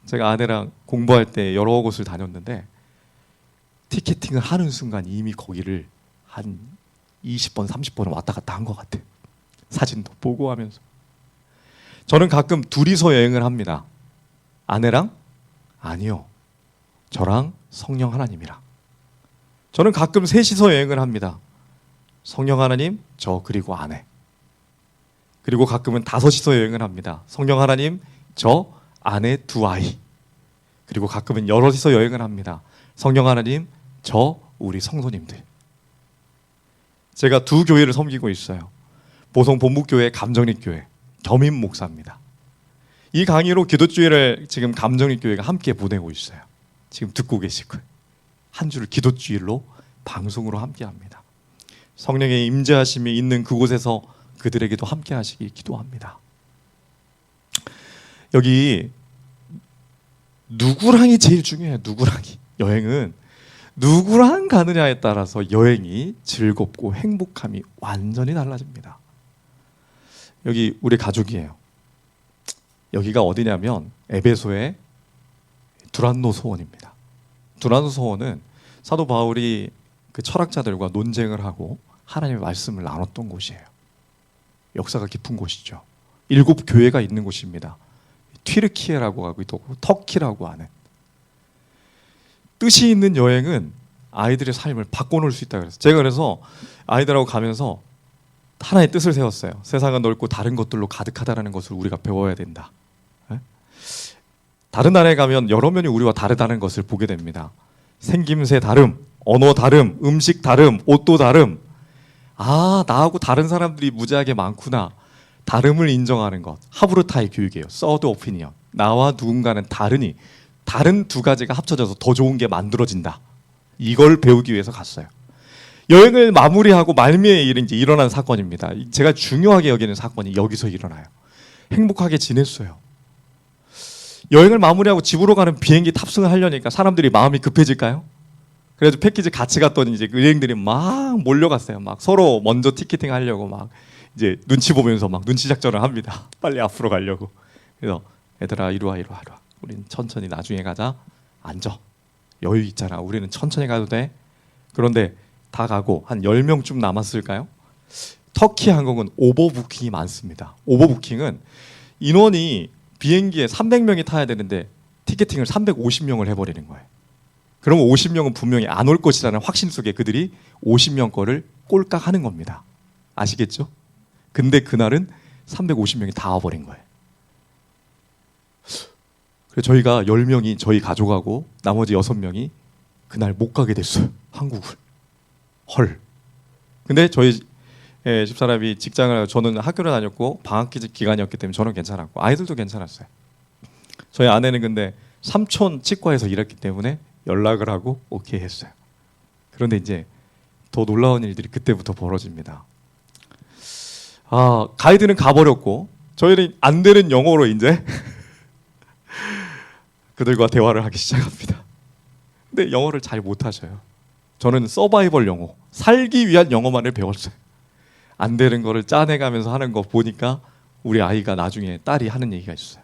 제가 아내랑 공부할 때 여러 곳을 다녔는데 티켓팅을 하는 순간 이미 거기를 한 20번, 30번은 왔다 갔다 한 것 같아요. 사진도 보고 하면서. 저는 가끔 둘이서 여행을 합니다. 아내랑? 아니요. 저랑 성령 하나님이랑. 저는 가끔 셋이서 여행을 합니다. 성령 하나님, 저 그리고 아내. 그리고 가끔은 5이서 여행을 합니다. 성령 하나님, 저, 아내, 2아이. 그리고 가끔은 여럿이서 여행을 합니다. 성령 하나님, 저, 우리 성도님들. 제가 2교회를 섬기고 있어요. 보성 본부교회, 감정립교회, 겸임 목사입니다. 이 강의로 기도주일을 지금 감정립교회가 함께 보내고 있어요. 지금 듣고 계실 거예요. 한 주를 기도주일로 방송으로 함께 합니다. 성령의 임재하심이 있는 그곳에서 그들에게도 함께 하시길 기도합니다. 여기 누구랑이 제일 중요해요. 누구랑이. 여행은 누구랑 가느냐에 따라서 여행이 즐겁고 행복함이 완전히 달라집니다. 여기 우리 가족이에요. 여기가 어디냐면 에베소의 두란노 소원입니다. 두란노 소원은 사도 바울이 그 철학자들과 논쟁을 하고 하나님의 말씀을 나눴던 곳이에요. 역사가 깊은 곳이죠. 7교회가 있는 곳입니다. 튀르키예라고 하기도 하고 터키라고 하는. 뜻이 있는 여행은 아이들의 삶을 바꿔놓을 수 있다 그래서 제가 그래서 아이들하고 가면서 하나의 뜻을 세웠어요. 세상은 넓고 다른 것들로 가득하다는 것을 우리가 배워야 된다. 다른 나라에 가면 여러 면이 우리와 다르다는 것을 보게 됩니다. 생김새 다름, 언어 다름, 음식 다름, 옷도 다름. 아, 나하고 다른 사람들이 무지하게 많구나. 다름을 인정하는 것. 하브르타의 교육이에요. 서드 오피니언. 나와 누군가는 다르니 다른 두 가지가 합쳐져서 더 좋은 게 만들어진다. 이걸 배우기 위해서 갔어요. 여행을 마무리하고 말미에 이제 일어난 사건입니다. 제가 중요하게 여기는 사건이 여기서 일어나요. 행복하게 지냈어요. 여행을 마무리하고 집으로 가는 비행기 탑승을 하려니까 사람들이 마음이 급해질까요? 그래서 패키지 같이 갔더니 이제 여행들이 막 몰려갔어요. 막 서로 먼저 티켓팅 하려고 막 이제 눈치 보면서 막 눈치 작전을 합니다. 빨리 앞으로 가려고. 그래서 얘들아 이리 와. 우린 천천히 나중에 가자. 앉아. 여유 있잖아. 우리는 천천히 가도 돼. 그런데 다 가고 한 10명쯤 남았을까요? 터키 항공은 오버부킹이 많습니다. 오버부킹은 인원이 비행기에 300명이 타야 되는데 티켓팅을 350명을 해버리는 거예요. 그러면 50명은 분명히 안 올 것이라는 확신 속에 그들이 50명 거를 꼴깍 하는 겁니다. 아시겠죠? 근데 그날은 350명이 다 와버린 거예요. 그래서 저희가 10명이 저희 가족하고 나머지 6명이 그날 못 가게 됐어요. 한국을. 헐. 근데 저희 집사람이 직장을, 저는 학교를 다녔고 방학 기간이었기 때문에 저는 괜찮았고 아이들도 괜찮았어요. 저희 아내는 근데 삼촌 치과에서 일했기 때문에 연락을 하고 오케이 했어요. 그런데 이제 더 놀라운 일들이 그때부터 벌어집니다. 아, 가이드는 가버렸고 저희는 안 되는 영어로 이제 그들과 대화를 하기 시작합니다. 근데 영어를 잘 못하셔요. 저는 서바이벌 영어, 살기 위한 영어만을 배웠어요. 안 되는 거를 짜내가면서 하는 거 보니까 우리 아이가 나중에 딸이 하는 얘기가 있어요.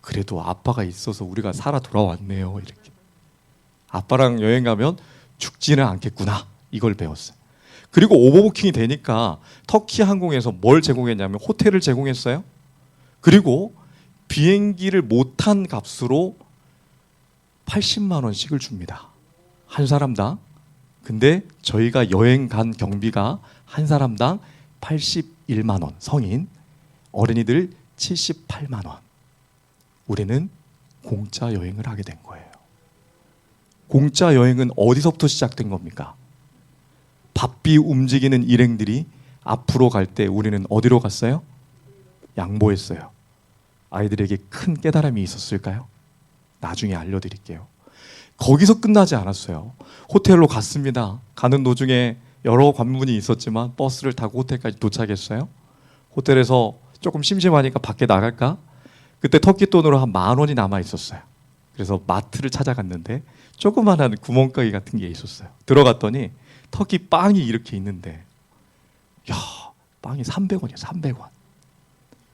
그래도 아빠가 있어서 우리가 살아 돌아왔네요. 이렇게. 아빠랑 여행 가면 죽지는 않겠구나. 이걸 배웠어요. 그리고 오버부킹이 되니까 터키 항공에서 뭘 제공했냐면 호텔을 제공했어요. 그리고 비행기를 못한 값으로 80만 원씩을 줍니다. 한 사람당. 근데 저희가 여행 간 경비가 한 사람당 81만 원, 성인, 어린이들 78만 원. 우리는 공짜 여행을 하게 된 거예요. 공짜 여행은 어디서부터 시작된 겁니까? 바삐 움직이는 일행들이 앞으로 갈 때 우리는 어디로 갔어요? 양보했어요. 아이들에게 큰 깨달음이 있었을까요? 나중에 알려드릴게요. 거기서 끝나지 않았어요. 호텔로 갔습니다. 가는 도중에 여러 관문이 있었지만 버스를 타고 호텔까지 도착했어요. 호텔에서 조금 심심하니까 밖에 나갈까? 그때 터키 돈으로 한 10,000원이 남아 있었어요. 그래서 마트를 찾아갔는데 조그만한 구멍가게 같은 게 있었어요. 들어갔더니 터키 빵이 이렇게 있는데, 야, 빵이 300원이야, 300원.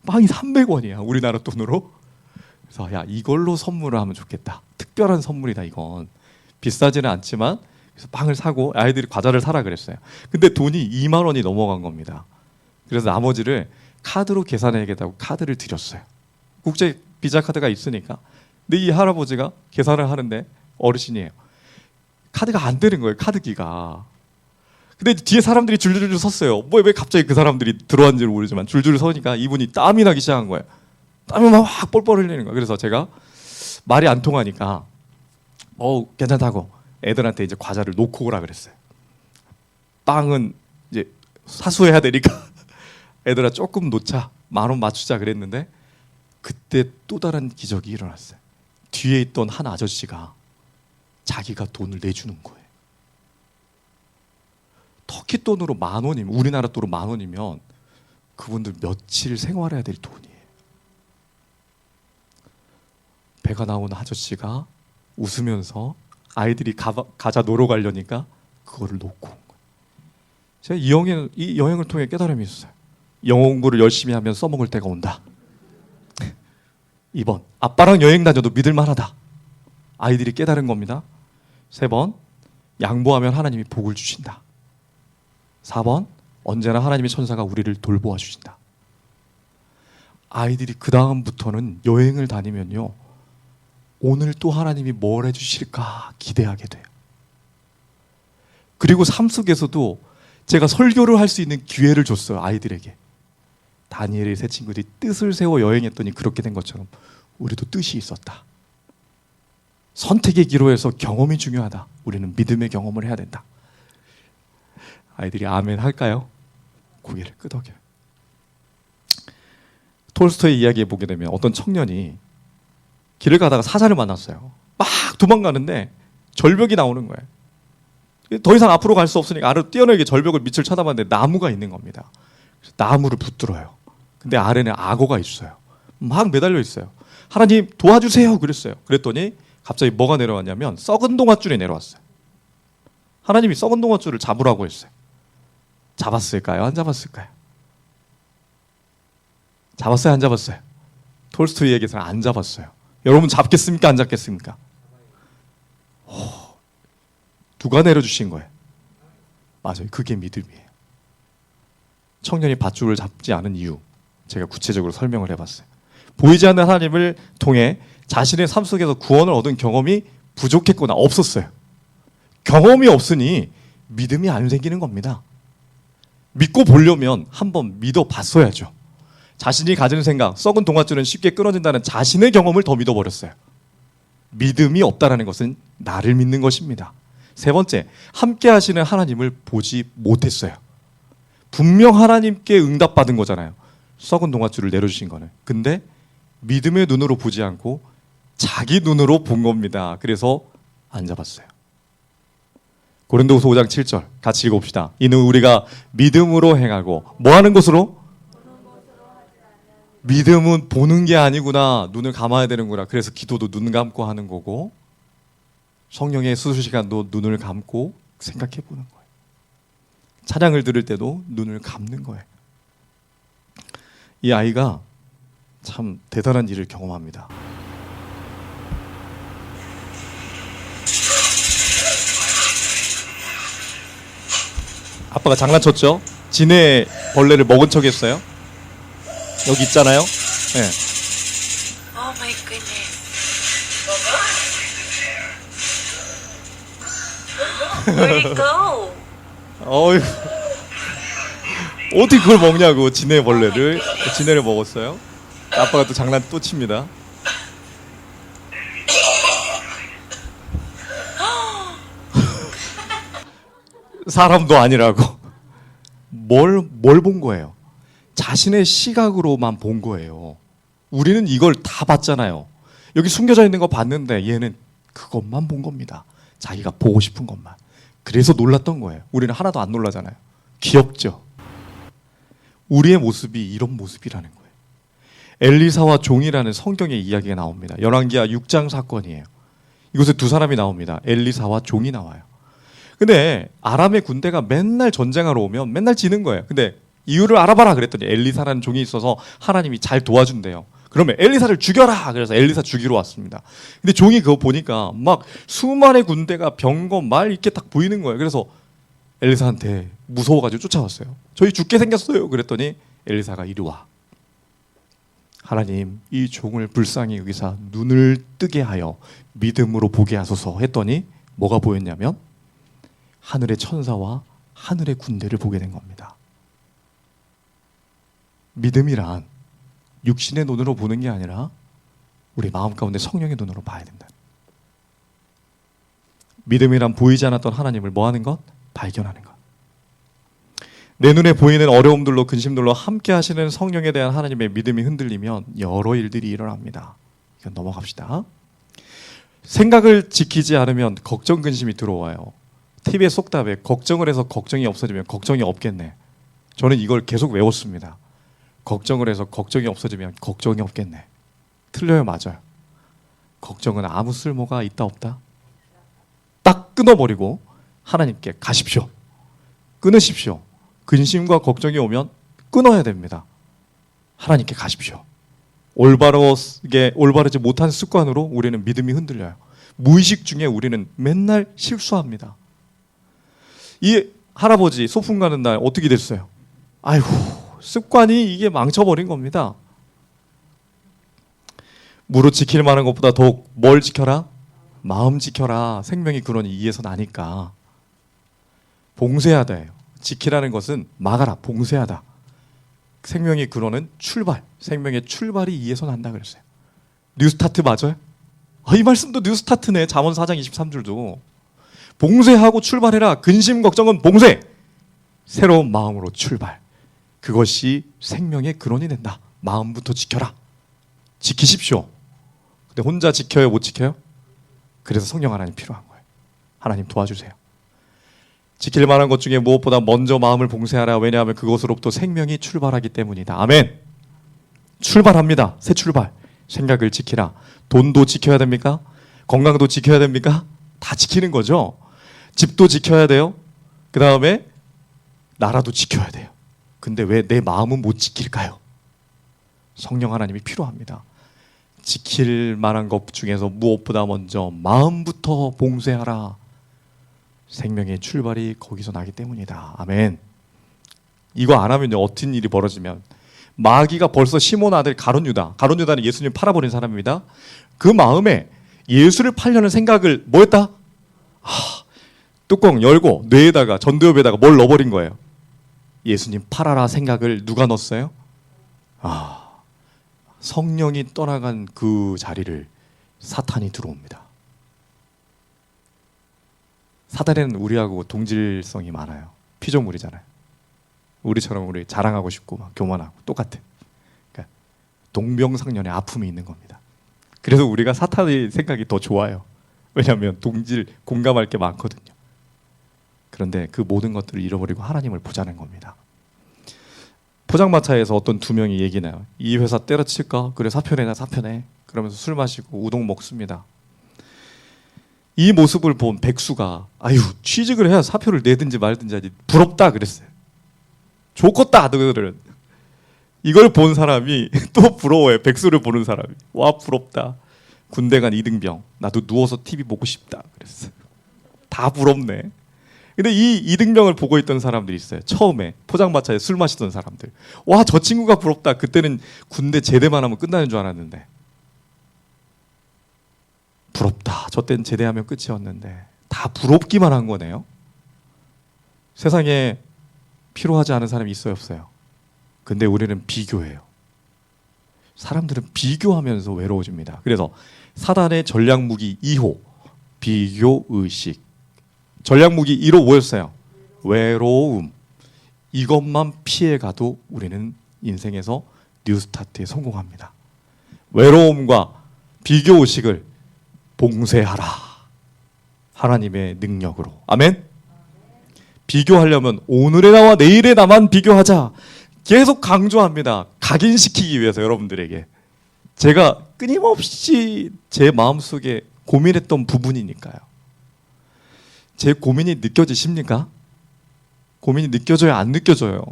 빵이 300원이야, 우리나라 돈으로. 그래서 야, 이걸로 선물을 하면 좋겠다. 특별한 선물이다, 이건. 비싸지는 않지만. 그래서 빵을 사고 아이들이 과자를 사라 그랬어요. 근데 돈이 2만 원이 넘어간 겁니다. 그래서 나머지를 카드로 계산해야겠다고 카드를 드렸어요. 국제 비자 카드가 있으니까. 근데 이 할아버지가 계산을 하는데 어르신이에요. 카드가 안 되는 거예요, 카드기가. 근데 뒤에 사람들이 줄줄줄 섰어요. 왜 갑자기 그 사람들이 들어왔는지 모르지만 줄줄 서니까 이분이 땀이 나기 시작한 거예요. 땀이 막 뻘뻘 흘리는 거예요. 그래서 제가 말이 안 통하니까 괜찮다고 애들한테 이제 과자를 놓고 오라 그랬어요. 빵은 이제 사수해야 되니까 애들아 조금 놓자, 10,000원 맞추자 그랬는데 그때 또 다른 기적이 일어났어요. 뒤에 있던 한 아저씨가 자기가 돈을 내주는 거예요. 터키 돈으로 10,000원이면, 우리나라 돈으로 10,000원이면 그분들 며칠 생활해야 될 돈이에요. 배가 나온 아저씨가 웃으면서 아이들이 가자 놀러 가려니까 그거를 놓고 온 거예요. 제가 이 여행을 통해 깨달음이 있어요. 영어 공부를 열심히 하면 써먹을 때가 온다. 2번, 아빠랑 여행 다녀도 믿을만하다. 아이들이 깨달은 겁니다. 3번, 양보하면 하나님이 복을 주신다. 4번, 언제나 하나님의 천사가 우리를 돌보아 주신다. 아이들이 그 다음부터는 여행을 다니면요, 오늘 또 하나님이 뭘 해주실까 기대하게 돼요. 그리고 삶 속에서도 제가 설교를 할 수 있는 기회를 줬어요, 아이들에게. 다니엘의 세 친구들이 뜻을 세워 여행했더니 그렇게 된 것처럼 우리도 뜻이 있었다. 선택의 기로에서 경험이 중요하다. 우리는 믿음의 경험을 해야 된다. 아이들이 아멘 할까요? 고개를 끄덕여요. 톨스토이 이야기에 보게 되면 어떤 청년이 길을 가다가 사자를 만났어요. 막 도망가는데 절벽이 나오는 거예요. 더 이상 앞으로 갈 수 없으니까 아래로 뛰어내게 절벽을 밑을 쳐다봤는데 나무가 있는 겁니다. 그래서 나무를 붙들어요. 근데 아래는 악어가 있어요. 막 매달려 있어요. 하나님 도와주세요 그랬어요. 그랬더니 갑자기 뭐가 내려왔냐면 썩은 동아줄이 내려왔어요. 하나님이 썩은 동아줄을 잡으라고 했어요. 잡았을까요? 안 잡았을까요? 잡았어요? 안 잡았어요? 톨스토이에게서는 안 잡았어요. 여러분 잡겠습니까? 안 잡겠습니까? 누가 내려주신 거예요? 맞아요. 그게 믿음이에요. 청년이 밧줄을 잡지 않은 이유 제가 구체적으로 설명을 해봤어요. 보이지 않는 하나님을 통해 자신의 삶 속에서 구원을 얻은 경험이 부족했거나 없었어요. 경험이 없으니 믿음이 안 생기는 겁니다. 믿고 보려면 한번 믿어봤어야죠. 자신이 가지는 생각, 썩은 동아줄은 쉽게 끊어진다는 자신의 경험을 더 믿어버렸어요. 믿음이 없다라는 것은 나를 믿는 것입니다. 세 번째, 함께 하시는 하나님을 보지 못했어요. 분명 하나님께 응답받은 거잖아요. 썩은 동아줄을 내려주신 거는. 근데 믿음의 눈으로 보지 않고 자기 눈으로 본 겁니다. 그래서 안 잡았어요. 고린도후서 5장 7절 같이 읽어봅시다. 이는 우리가 믿음으로 행하고 뭐 하는 것으로? 믿음은 보는 게 아니구나. 눈을 감아야 되는구나. 그래서 기도도 눈 감고 하는 거고 성령의 수술 시간도 눈을 감고 생각해 보는 거예요. 찬양을 들을 때도 눈을 감는 거예요. 이 아이가 참 대단한 일을 경험합니다. 아빠가 장난쳤죠? 지네 벌레를 먹은 척 했어요. 여기 있잖아요. 네. Oh my goodness. Where'd it go? 어휴. 어떻게 그걸 먹냐고. 지네 벌레를. 지네를 먹었어요. 아빠가 또 장난 또 칩니다. 사람도 아니라고. 뭘 본 거예요? 자신의 시각으로만 본 거예요. 우리는 이걸 다 봤잖아요. 여기 숨겨져 있는 거 봤는데 얘는 그것만 본 겁니다. 자기가 보고 싶은 것만. 그래서 놀랐던 거예요. 우리는 하나도 안 놀라잖아요. 귀엽죠? 우리의 모습이 이런 모습이라는 거예요. 엘리사와 종이라는 성경의 이야기가 나옵니다. 열왕기하 6장 사건이에요. 이곳에 두 사람이 나옵니다. 엘리사와 종이 나와요. 근데 아람의 군대가 맨날 전쟁하러 오면 맨날 지는 거예요. 근데 이유를 알아봐라 그랬더니 엘리사라는 종이 있어서 하나님이 잘 도와준대요. 그러면 엘리사를 죽여라. 그래서 엘리사 죽이러 왔습니다. 근데 종이 그거 보니까 막 수만의 군대가 병거 말 이렇게 딱 보이는 거예요. 그래서 엘리사한테 무서워가지고 쫓아왔어요. 저희 죽게 생겼어요. 그랬더니 엘리사가 이리 와. 하나님 이 종을 불쌍히 여기사 눈을 뜨게 하여 믿음으로 보게 하소서 했더니 뭐가 보였냐면 하늘의 천사와 하늘의 군대를 보게 된 겁니다. 믿음이란 육신의 눈으로 보는 게 아니라 우리 마음 가운데 성령의 눈으로 봐야 된다. 믿음이란 보이지 않았던 하나님을 뭐 하는 것? 발견하는 것. 내 눈에 보이는 어려움들로 근심들로 함께 하시는 성령에 대한 하나님의 믿음이 흔들리면 여러 일들이 일어납니다. 이건 넘어갑시다. 생각을 지키지 않으면 걱정 근심이 들어와요. TV의 속담에 걱정을 해서 걱정이 없어지면 걱정이 없겠네. 저는 이걸 계속 외웠습니다. 걱정을 해서 걱정이 없어지면 걱정이 없겠네. 틀려요, 맞아요. 걱정은 아무 쓸모가 있다 없다? 딱 끊어버리고 하나님께 가십시오. 끊으십시오. 근심과 걱정이 오면 끊어야 됩니다. 하나님께 가십시오. 올바르지 못한 습관으로 우리는 믿음이 흔들려요. 무의식 중에 우리는 맨날 실수합니다. 이 할아버지 소풍 가는 날 어떻게 됐어요? 아이고, 습관이 이게 망쳐버린 겁니다. 무릇 지킬 만한 것보다 더욱 뭘 지켜라? 마음 지켜라. 생명의 근원이 이에서 나니까. 봉쇄하다예요. 지키라는 것은 막아라, 봉쇄하다. 생명의 근원은 출발. 생명의 출발이 이에서 난다 그랬어요. 뉴스타트 맞아요? 이 말씀도 뉴스타트네. 잠언 4장 23절도. 봉쇄하고 출발해라. 근심 걱정은 봉쇄. 새로운 마음으로 출발. 그것이 생명의 근원이 된다. 마음부터 지켜라. 지키십시오. 근데 혼자 지켜요, 못 지켜요? 그래서 성령 하나님 필요한 거예요. 하나님 도와주세요. 지킬 만한 것 중에 무엇보다 먼저 마음을 봉쇄하라. 왜냐하면 그것으로부터 생명이 출발하기 때문이다. 아멘. 출발합니다. 새 출발. 생각을 지키라. 돈도 지켜야 됩니까? 건강도 지켜야 됩니까? 다 지키는 거죠. 집도 지켜야 돼요. 그 다음에 나라도 지켜야 돼요. 근데 왜 내 마음은 못 지킬까요? 성령 하나님이 필요합니다. 지킬 만한 것 중에서 무엇보다 먼저 마음부터 봉쇄하라. 생명의 출발이 거기서 나기 때문이다. 아멘. 이거 안 하면요, 어떤 일이 벌어지면, 마귀가 벌써 시몬 아들 가룟 유다는 예수님 팔아버린 사람입니다. 그 마음에 예수를 팔려는 생각을 뭐 했다? 뚜껑 열고 뇌에다가, 전두엽에다가 뭘 넣어버린 거예요. 예수님 팔아라 생각을 누가 넣었어요? 성령이 떠나간 그 자리를 사탄이 들어옵니다. 사단에는 우리하고 동질성이 많아요. 피조물이잖아요. 우리처럼 우리 자랑하고 싶고 막 교만하고 똑같아. 그러니까 동병상련의 아픔이 있는 겁니다. 그래서 우리가 사탄의 생각이 더 좋아요. 왜냐하면 동질, 공감할 게 많거든요. 그런데 그 모든 것들을 잃어버리고 하나님을 보자는 겁니다. 포장마차에서 어떤 두 명이 얘기나요. 이 회사 때려칠까? 그래, 사표내나 사표내. 그러면서 술 마시고 우동 먹습니다. 이 모습을 본 백수가 취직을 해야 사표를 내든지 말든지 하지, 부럽다 그랬어요. 좋겠다 너희들은. 이걸 본 사람이 또 부러워요. 백수를 보는 사람이. 와, 부럽다. 군대 간 이등병. 나도 누워서 TV 보고 싶다 그랬어요. 다 부럽네. 근데 이 이등병을 보고 있던 사람들이 있어요. 처음에 포장마차에 술 마시던 사람들. 와, 저 친구가 부럽다. 그때는 군대 제대만 하면 끝나는 줄 알았는데. 부럽다. 저 때는 제대하면 끝이었는데. 다 부럽기만 한 거네요. 세상에 필요하지 않은 사람이 있어요, 없어요? 근데 우리는 비교해요. 사람들은 비교하면서 외로워집니다. 그래서 사단의 전략무기 2호, 비교의식. 전략무기 1호 뭐였어요? 외로움. 이것만 피해가도 우리는 인생에서 뉴스타트에 성공합니다. 외로움과 비교의식을 봉쇄하라. 하나님의 능력으로. 아멘? 비교하려면 오늘의 나와 내일의 나만 비교하자. 계속 강조합니다. 각인시키기 위해서 여러분들에게. 제가 끊임없이 제 마음속에 고민했던 부분이니까요. 제 고민이 느껴지십니까? 고민이 느껴져요? 안 느껴져요?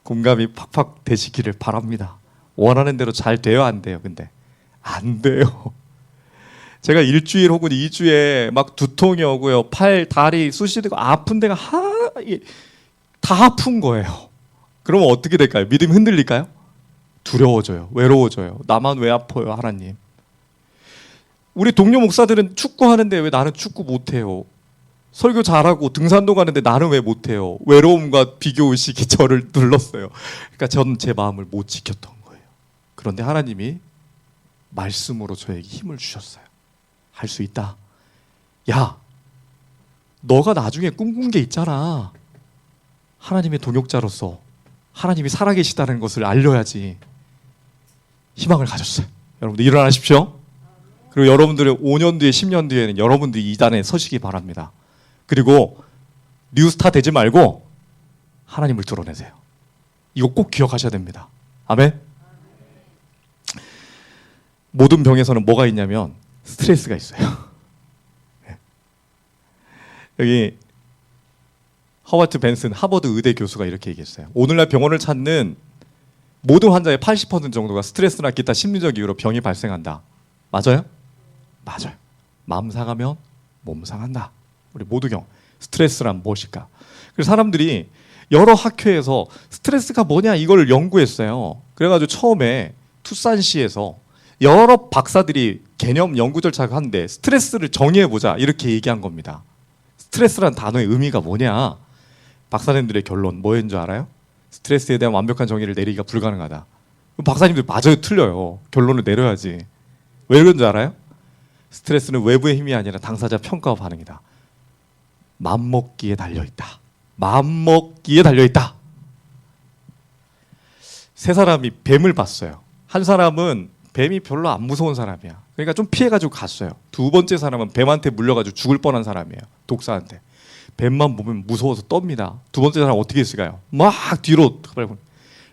공감이 팍팍 되시기를 바랍니다. 원하는 대로 잘 돼요? 안 돼요? 근데 안 돼요. 제가 일주일 혹은 2주에 막 두통이 오고요. 팔, 다리 쑤시고 아픈 데가 다 아픈 거예요. 그러면 어떻게 될까요? 믿음이 흔들릴까요? 두려워져요. 외로워져요. 나만 왜 아파요, 하나님? 우리 동료 목사들은 축구하는데 왜 나는 축구 못해요? 설교 잘하고 등산도 가는데 나는 왜 못해요? 외로움과 비교의식이 저를 눌렀어요. 그러니까 저는 제 마음을 못 지켰던 거예요. 그런데 하나님이 말씀으로 저에게 힘을 주셨어요. 할 수 있다. 야, 너가 나중에 꿈꾼 게 있잖아. 하나님의 동역자로서 하나님이 살아계시다는 것을 알려야지. 희망을 가졌어요. 여러분들 일어나십시오. 그리고 여러분들의 5년 뒤에 10년 뒤에는 여러분들이 이 단에 서시기 바랍니다. 그리고 뉴스타 되지 말고 하나님을 드러내세요. 이거 꼭 기억하셔야 됩니다. 아멘. 모든 병에서는 뭐가 있냐면 스트레스가 있어요. 여기 허버트 벤슨 하버드 의대 교수가 이렇게 얘기했어요. 오늘날 병원을 찾는 모든 환자의 80% 정도가 스트레스나 기타 심리적 이유로 병이 발생한다. 맞아요? 맞아요. 마음 상하면 몸 상한다. 우리 모두경 스트레스란 무엇일까? 그래서 사람들이 여러 학회에서 스트레스가 뭐냐 이걸 연구했어요. 그래가지고 처음에 투싼시에서 여러 박사들이 개념 연구 절차를 하는데 스트레스를 정의해보자 이렇게 얘기한 겁니다. 스트레스란 단어의 의미가 뭐냐? 박사님들의 결론 뭐였는 줄 알아요? 스트레스에 대한 완벽한 정의를 내리기가 불가능하다. 박사님들 맞아요, 틀려요. 결론을 내려야지. 왜 그런 줄 알아요? 스트레스는 외부의 힘이 아니라 당사자 평가와 반응이다. 맘먹기에 달려있다. 맘먹기에 달려있다. 세 사람이 뱀을 봤어요. 한 사람은 뱀이 별로 안 무서운 사람이야. 그러니까 좀 피해가지고 갔어요. 두 번째 사람은 뱀한테 물려가지고 죽을 뻔한 사람이에요. 독사한테. 뱀만 보면 무서워서 떱니다. 두 번째 사람은 어떻게 했을까요? 막 뒤로.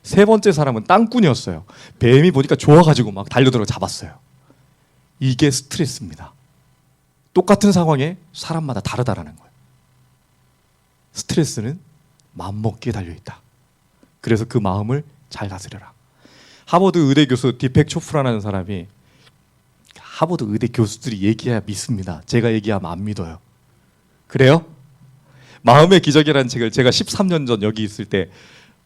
세 번째 사람은 땅꾼이었어요. 뱀이 보니까 좋아가지고 막 달려들어 잡았어요. 이게 스트레스입니다. 똑같은 상황에 사람마다 다르다라는 거예요. 스트레스는 마음먹기에 달려있다. 그래서 그 마음을 잘 다스려라. 하버드 의대 교수 디펙 초프라는 사람이, 하버드 의대 교수들이 얘기해야 믿습니다. 제가 얘기하면 안 믿어요. 그래요? 마음의 기적이라는 책을 제가 13년 전 여기 있을 때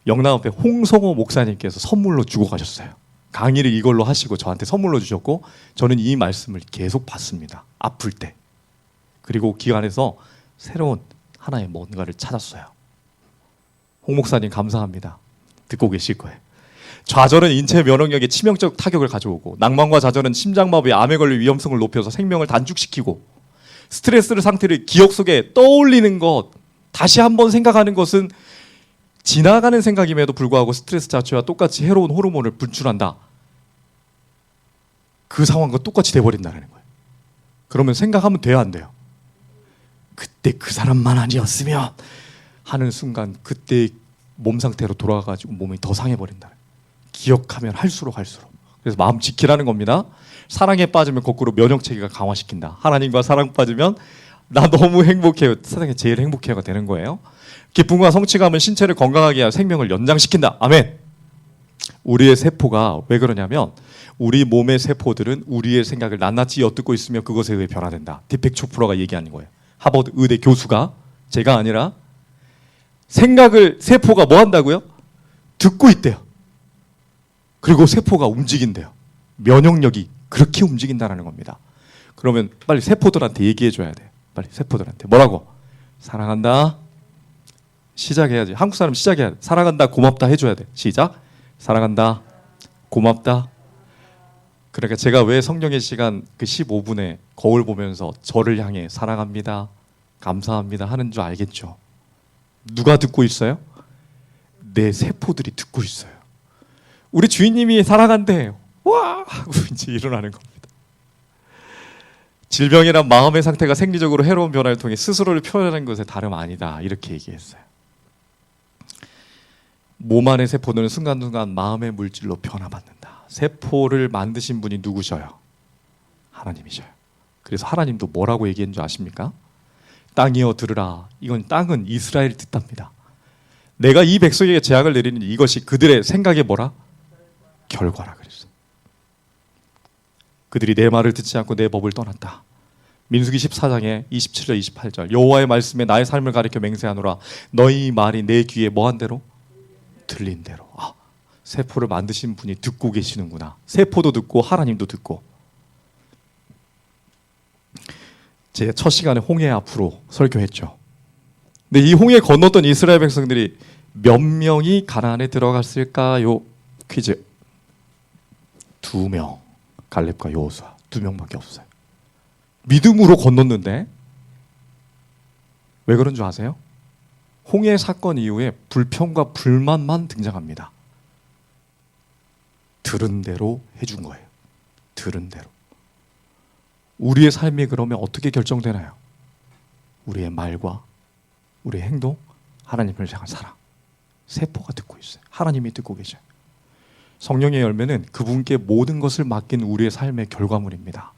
영남 앞에 홍성호 목사님께서 선물로 주고 가셨어요. 강의를 이걸로 하시고 저한테 선물로 주셨고, 저는 이 말씀을 계속 받습니다. 아플 때. 그리고 기관에서 새로운 하나의 뭔가를 찾았어요. 홍 목사님 감사합니다. 듣고 계실 거예요. 좌절은 인체 면역력에 치명적 타격을 가져오고, 낭만과 좌절은 심장마비, 암에 걸릴 위험성을 높여서 생명을 단축시키고, 스트레스를 상태를 기억 속에 떠올리는 것, 다시 한번 생각하는 것은 지나가는 생각임에도 불구하고 스트레스 자체와 똑같이 해로운 호르몬을 분출한다. 그 상황과 똑같이 돼버린다는 거예요. 그러면 생각하면 돼요, 안 돼요? 그때 그 사람만 아니었으면 하는 순간 그때 몸 상태로 돌아가가지고 몸이 더 상해버린다. 기억하면 할수록. 그래서 마음 지키라는 겁니다. 사랑에 빠지면 거꾸로 면역체계가 강화시킨다. 하나님과 사랑 빠지면 나 너무 행복해요. 세상에 제일 행복해요가 되는 거예요. 기쁨과 성취감은 신체를 건강하게 하여 생명을 연장시킨다. 아멘. 우리의 세포가 왜 그러냐면, 우리 몸의 세포들은 우리의 생각을 낱낱이 엿듣고 있으며 그것에 의해 변화된다. 디펙 초프라가 얘기하는 거예요. 하버드 의대 교수가, 제가 아니라. 생각을 세포가 뭐 한다고요? 듣고 있대요. 그리고 세포가 움직인대요. 면역력이 그렇게 움직인다는 겁니다. 그러면 빨리 세포들한테 얘기해 줘야 돼. 빨리 세포들한테. 뭐라고? 사랑한다. 시작해야지. 한국 사람 시작해야 돼. 사랑한다, 고맙다 해줘야 돼. 시작. 사랑한다, 고맙다. 그러니까 제가 왜 성령의 시간 그 15분에 거울 보면서 저를 향해 사랑합니다, 감사합니다 하는 줄 알겠죠? 누가 듣고 있어요? 내 세포들이 듣고 있어요. 우리 주인님이 사랑한대요. 와! 하고 이제 일어나는 겁니다. 질병이란 마음의 상태가 생리적으로 해로운 변화를 통해 스스로를 표현하는 것에 다름 아니다. 이렇게 얘기했어요. 몸 안의 세포는 순간순간 마음의 물질로 변화받는다. 세포를 만드신 분이 누구셔요? 하나님이셔요. 그래서 하나님도 뭐라고 얘기한 줄 아십니까? 땅이여 들으라. 이건 땅은 이스라엘을 뜻합니다. 내가 이 백성에게 재앙을 내리는 이것이 그들의 생각의 뭐라? 결과라 그랬어. 그들이 내 말을 듣지 않고 내 법을 떠났다. 민수기 14장에 27절 28절 여호와의 말씀에 나의 삶을 가리켜 맹세하노라. 너희 말이 내 귀에 뭐한 대로? 들린 대로. 아, 세포를 만드신 분이 듣고 계시는구나. 세포도 듣고 하나님도 듣고. 제 첫 시간에 홍해 앞으로 설교했죠. 근데 이 홍해 건넜던 이스라엘 백성들이 몇 명이 가나안에 들어갔을까요? 퀴즈. 2명. 갈렙과 여호수아 2명밖에 없어요. 믿음으로 건넜는데 왜 그런 줄 아세요? 홍해 사건 이후에 불평과 불만만 등장합니다. 들은 대로 해준 거예요. 들은 대로. 우리의 삶이 그러면 어떻게 결정되나요? 우리의 말과 우리의 행동, 하나님을 향한 사랑. 세포가 듣고 있어요. 하나님이 듣고 계셔요. 성령의 열매는 그분께 모든 것을 맡긴 우리의 삶의 결과물입니다.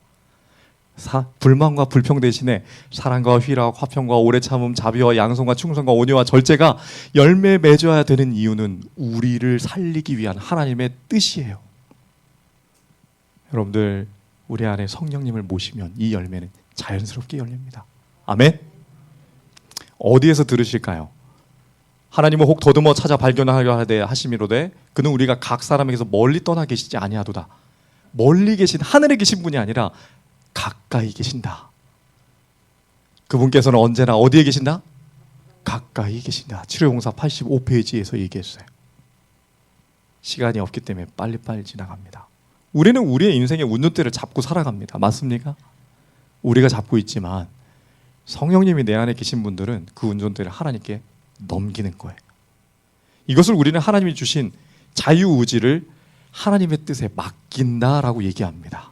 불만과 불평 대신에 사랑과 희락, 화평과 오래 참음, 자비와 양성과 충성과 온유와 절제가 열매 맺어야 되는 이유는 우리를 살리기 위한 하나님의 뜻이에요. 여러분들, 우리 안에 성령님을 모시면 이 열매는 자연스럽게 열립니다. 아멘. 어디에서 들으실까요? 하나님은 혹 더듬어 찾아 발견하려 하되 하심이로되 그는 우리가 각 사람에게서 멀리 떠나 계시지 아니하도다. 멀리 계신 하늘에 계신 분이 아니라 가까이 계신다. 그분께서는 언제나 어디에 계신다? 가까이 계신다. 치료용사 85페이지에서 얘기했어요. 시간이 없기 때문에 빨리빨리 지나갑니다. 우리는 우리의 인생의 운전대를 잡고 살아갑니다. 맞습니까? 우리가 잡고 있지만 성령님이 내 안에 계신 분들은 그 운전대를 하나님께 넘기는 거예요. 이것을 우리는 하나님이 주신 자유의지를 하나님의 뜻에 맡긴다라고 얘기합니다.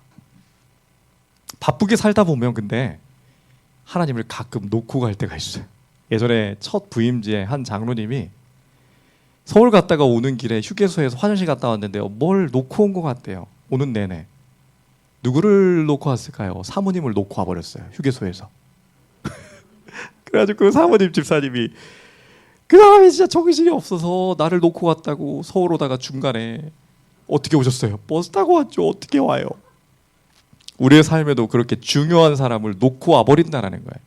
바쁘게 살다 보면 근데 하나님을 가끔 놓고 갈 때가 있어요. 예전에 첫 부임지에 한 장로님이 서울 갔다가 오는 길에 휴게소에서 화장실 갔다 왔는데요. 뭘 놓고 온 것 같대요. 오는 내내. 누구를 놓고 왔을까요? 사모님을 놓고 와버렸어요. 휴게소에서. 그래가지고 그 사모님 집사님이 그 사람이 진짜 정신이 없어서 나를 놓고 갔다고 서울 오다가 중간에 어떻게 오셨어요? 버스 타고 왔죠. 어떻게 와요? 우리의 삶에도 그렇게 중요한 사람을 놓고 와버린다는 거예요.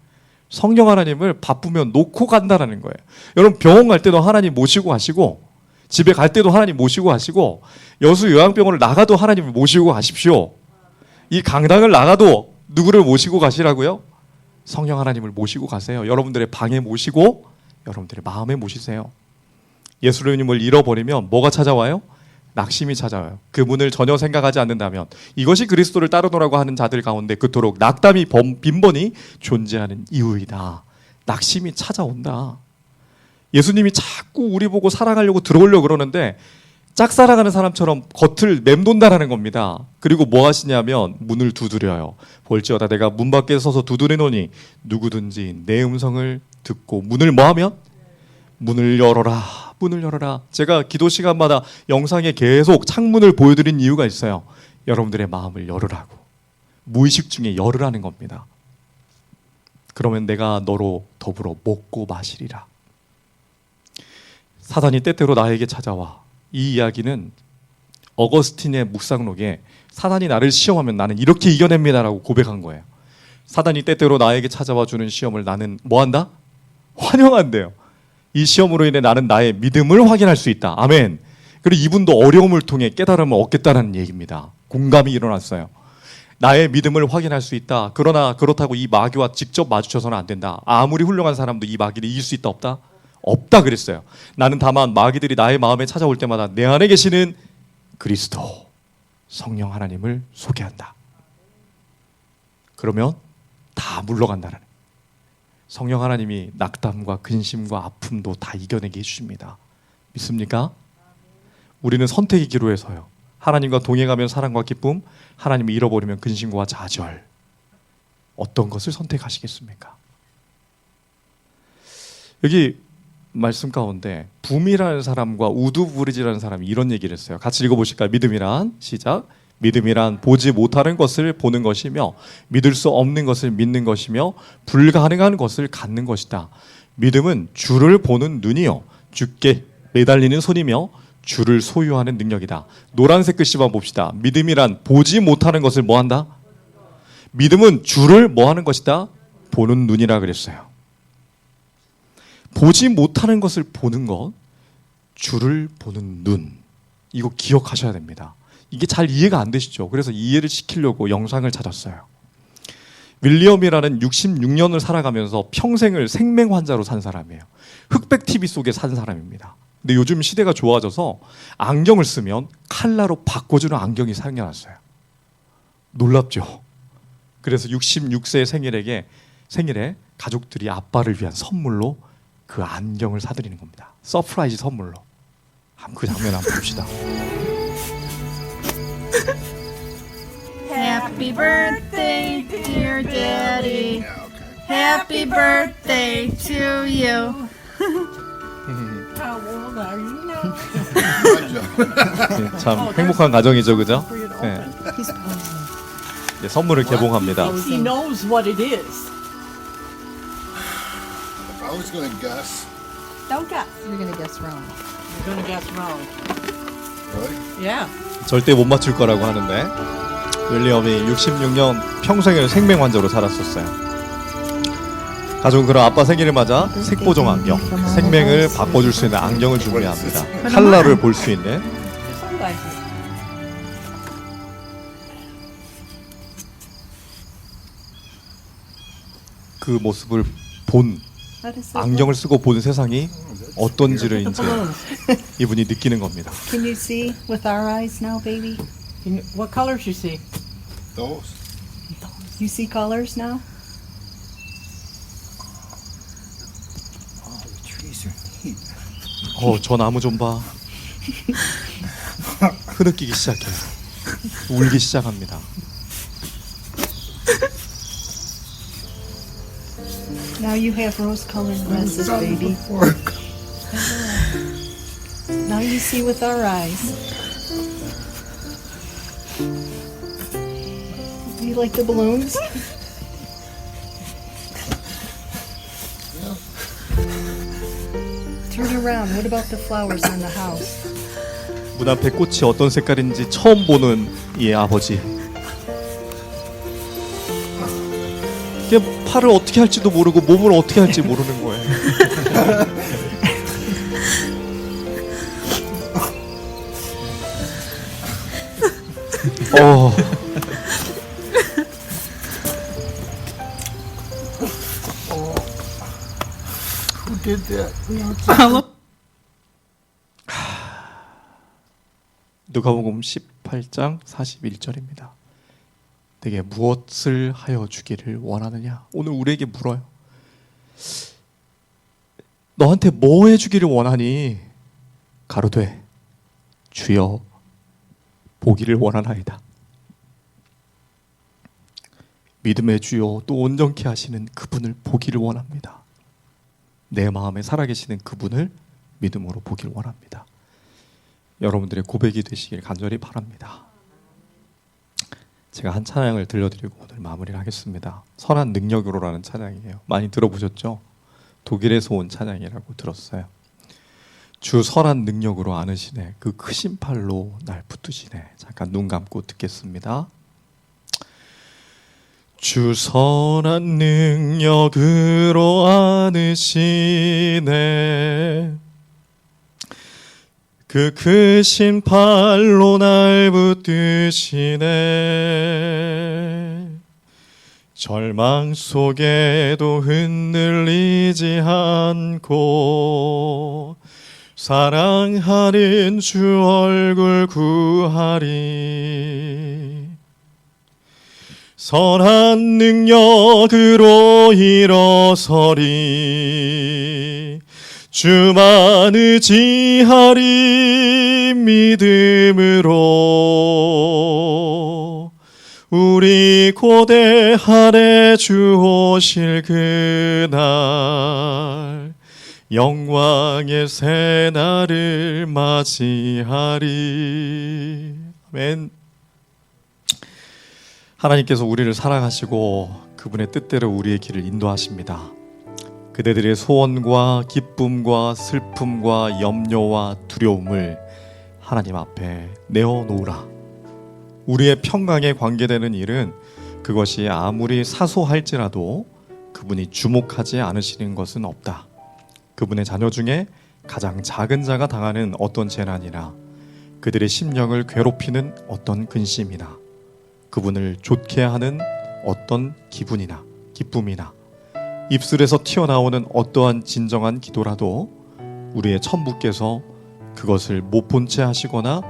성령 하나님을 바쁘면 놓고 간다는 거예요. 여러분 병원 갈 때도 하나님 모시고 가시고 집에 갈 때도 하나님 모시고 가시고 여수 요양병원을 나가도 하나님을 모시고 가십시오. 이 강당을 나가도 누구를 모시고 가시라고요? 성령 하나님을 모시고 가세요. 여러분들의 방에 모시고 여러분들의 마음에 모시세요. 예수님을 잃어버리면 뭐가 찾아와요? 낙심이 찾아와요. 그분을 전혀 생각하지 않는다면 이것이 그리스도를 따르노라고 하는 자들 가운데 그토록 낙담이 빈번히 존재하는 이유이다. 낙심이 찾아온다. 예수님이 자꾸 우리 보고 사랑하려고 들어오려고 그러는데 짝사랑하는 사람처럼 겉을 맴돈다라는 겁니다. 그리고 뭐 하시냐면 문을 두드려요. 볼지어다 내가 문 밖에 서서 두드리노니 누구든지 내 음성을 듣고 문을 뭐하면? 문을 열어라. 문을 열어라. 제가 기도 시간마다 영상에 계속 창문을 보여드린 이유가 있어요. 여러분들의 마음을 열으라고. 무의식 중에 열으라는 겁니다. 그러면 내가 너로 더불어 먹고 마시리라. 사단이 때때로 나에게 찾아와. 이 이야기는 어거스틴의 묵상록에 사단이 나를 시험하면 나는 이렇게 이겨냅니다라고 고백한 거예요. 사단이 때때로 나에게 찾아와 주는 시험을 나는 뭐한다? 환영한대요. 이 시험으로 인해 나는 나의 믿음을 확인할 수 있다. 아멘. 그리고 이분도 어려움을 통해 깨달음을 얻겠다는 얘기입니다. 공감이 일어났어요. 나의 믿음을 확인할 수 있다. 그러나 그렇다고 이 마귀와 직접 마주쳐서는 안 된다. 아무리 훌륭한 사람도 이 마귀를 이길 수 있다 없다? 없다 그랬어요. 나는 다만 마귀들이 나의 마음에 찾아올 때마다 내 안에 계시는 그리스도 성령 하나님을 소개한다. 그러면 다 물러간다는 성령 하나님이 낙담과 근심과 아픔도 다 이겨내게 해주십니다. 믿습니까? 우리는 선택의 기로에 서요. 하나님과 동행하면 사랑과 기쁨, 하나님을 잃어버리면 근심과 좌절. 어떤 것을 선택하시겠습니까? 여기 말씀 가운데 붐이라는 사람과 우두부리지라는 사람이 이런 얘기를 했어요. 같이 읽어보실까요? 믿음이란 시작. 믿음이란 보지 못하는 것을 보는 것이며 믿을 수 없는 것을 믿는 것이며 불가능한 것을 갖는 것이다. 믿음은 주를 보는 눈이요 주께 매달리는 손이며 주를 소유하는 능력이다. 노란색 글씨만 봅시다. 믿음이란 보지 못하는 것을 뭐한다? 믿음은 주를 뭐하는 것이다? 보는 눈이라 그랬어요. 보지 못하는 것을 보는 것, 주를 보는 눈. 이거 기억하셔야 됩니다. 이게 잘 이해가 안 되시죠? 그래서 이해를 시키려고 영상을 찾았어요. 윌리엄이라는 66년을 살아가면서 평생을 생맹 환자로 산 사람이에요. 흑백 TV 속에 산 사람입니다. 근데 요즘 시대가 좋아져서 안경을 쓰면 칼라로 바꿔주는 안경이 생겨났어요. 놀랍죠? 그래서 66세 생일에 가족들이 아빠를 위한 선물로 그 안경을 사드리는 겁니다. 서프라이즈 선물로. 그 장면 한번 봅시다. Happy birthday, dear Daddy. Happy birthday to you. How old are you now? 네, 참 행복한 가정이죠, 그죠? 네. 네, 선물을 개봉합니다. He knows what it is. I was gonna guess. Don't guess. You're gonna guess wrong. You're gonna guess wrong. Really? Yeah. 절대 못 맞출 거라고 하는데 윌리엄이 66년 평생을 생맹 환자로 살았었어요. 가족은 그런 아빠 생일을 맞아 색보정 안경, 생명을 바꿔줄 수 있는 안경을 준비합니다. 칼라를 볼 수 있는. Sunglasses. 그 모습을 본 How does it 안경을 쓰고 보는 세상이 어떤지를 이제 balloons? 이분이 느끼는 겁니다. Can you see with our eyes now, baby? What colors you see? Those. You see colors now? Oh, the trees are neat. 저 나무 좀 봐. 흐느끼기 시작해요. 울기 시작합니다. Now you have rose-colored glasses, baby. Before. Now you see with our eyes. Do you like the balloons? Turn around. What about the flowers on the house? 문 앞에 꽃이 어떤 색깔인지 처음 보는 이 아버지. 이게 팔을 어떻게 할지도 모르고 몸을 어떻게 할지 모르는 거예요. 어. Who did that? 누가복음 18장 41절입니다. 내게 무엇을 하여 주기를 원하느냐? 오늘 우리에게 물어요. 너한테 뭐 해주기를 원하니? 가로되 주여 보기를 원하나이다. 믿음의 주여 또 온전케 하시는 그분을 보기를 원합니다. 내 마음에 살아계시는 그분을 믿음으로 보기를 원합니다. 여러분들의 고백이 되시길 간절히 바랍니다. 제가 한 찬양을 들려드리고 오늘 마무리를 하겠습니다. 선한 능력으로라는 찬양이에요. 많이 들어보셨죠? 독일에서 온 찬양이라고 들었어요. 주 선한 능력으로 안으시네 그 크신 팔로 날 붙드시네. 잠깐 눈 감고 듣겠습니다. 주 선한 능력으로 안으시네 그 크신 팔로 날 붙드시네 절망 속에도 흔들리지 않고 사랑하는 주 얼굴 구하리 선한 능력으로 일어서리 주만 의지하리 믿음으로 우리 고대하래 주 오실 그날 영광의 새날을 맞이하리. 아멘. 하나님께서 우리를 사랑하시고 그분의 뜻대로 우리의 길을 인도하십니다. 그대들의 소원과 기쁨과 슬픔과 염려와 두려움을 하나님 앞에 내어놓으라. 우리의 평강에 관계되는 일은 그것이 아무리 사소할지라도 그분이 주목하지 않으시는 것은 없다. 그분의 자녀 중에 가장 작은 자가 당하는 어떤 재난이나 그들의 심령을 괴롭히는 어떤 근심이나 그분을 좋게 하는 어떤 기분이나 기쁨이나 입술에서 튀어나오는 어떠한 진정한 기도라도 우리의 천부께서 그것을 못 본 채 하시거나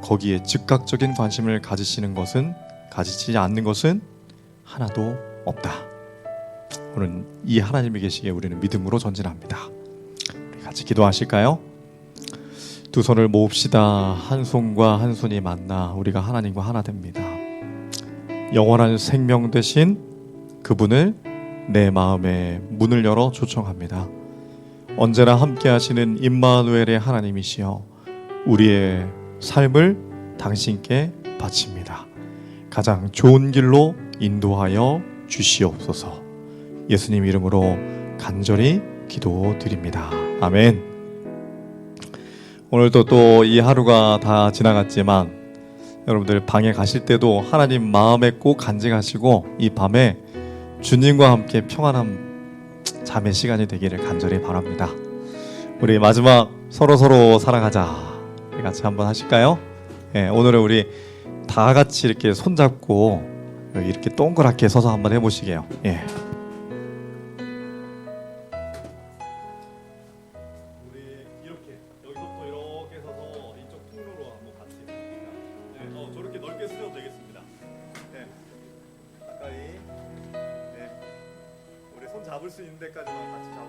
거기에 즉각적인 관심을 가지지 않는 것은 하나도 없다. 오늘 이 하나님이 계시기에 우리는 믿음으로 전진합니다. 우리 같이 기도하실까요? 두 손을 모읍시다. 한 손과 한 손이 만나 우리가 하나님과 하나 됩니다. 영원한 생명 되신 그분을 내 마음에 문을 열어 초청합니다. 언제나 함께 하시는 임마누엘의 하나님이시여 우리의 삶을 당신께 바칩니다. 가장 좋은 길로 인도하여 주시옵소서. 예수님 이름으로 간절히 기도드립니다. 아멘. 오늘도 또 이 하루가 다 지나갔지만 여러분들 방에 가실 때도 하나님 마음에 꼭 간직하시고 이 밤에 주님과 함께 평안한 잠의 시간이 되기를 간절히 바랍니다. 우리 마지막 서로 사랑하자 우리 같이 한번 하실까요? 오늘은 우리 다 같이 이렇게 손잡고 이렇게 동그랗게 서서 한번 해보시게요. 잡을 수 있는 데까지만 같이 잡아.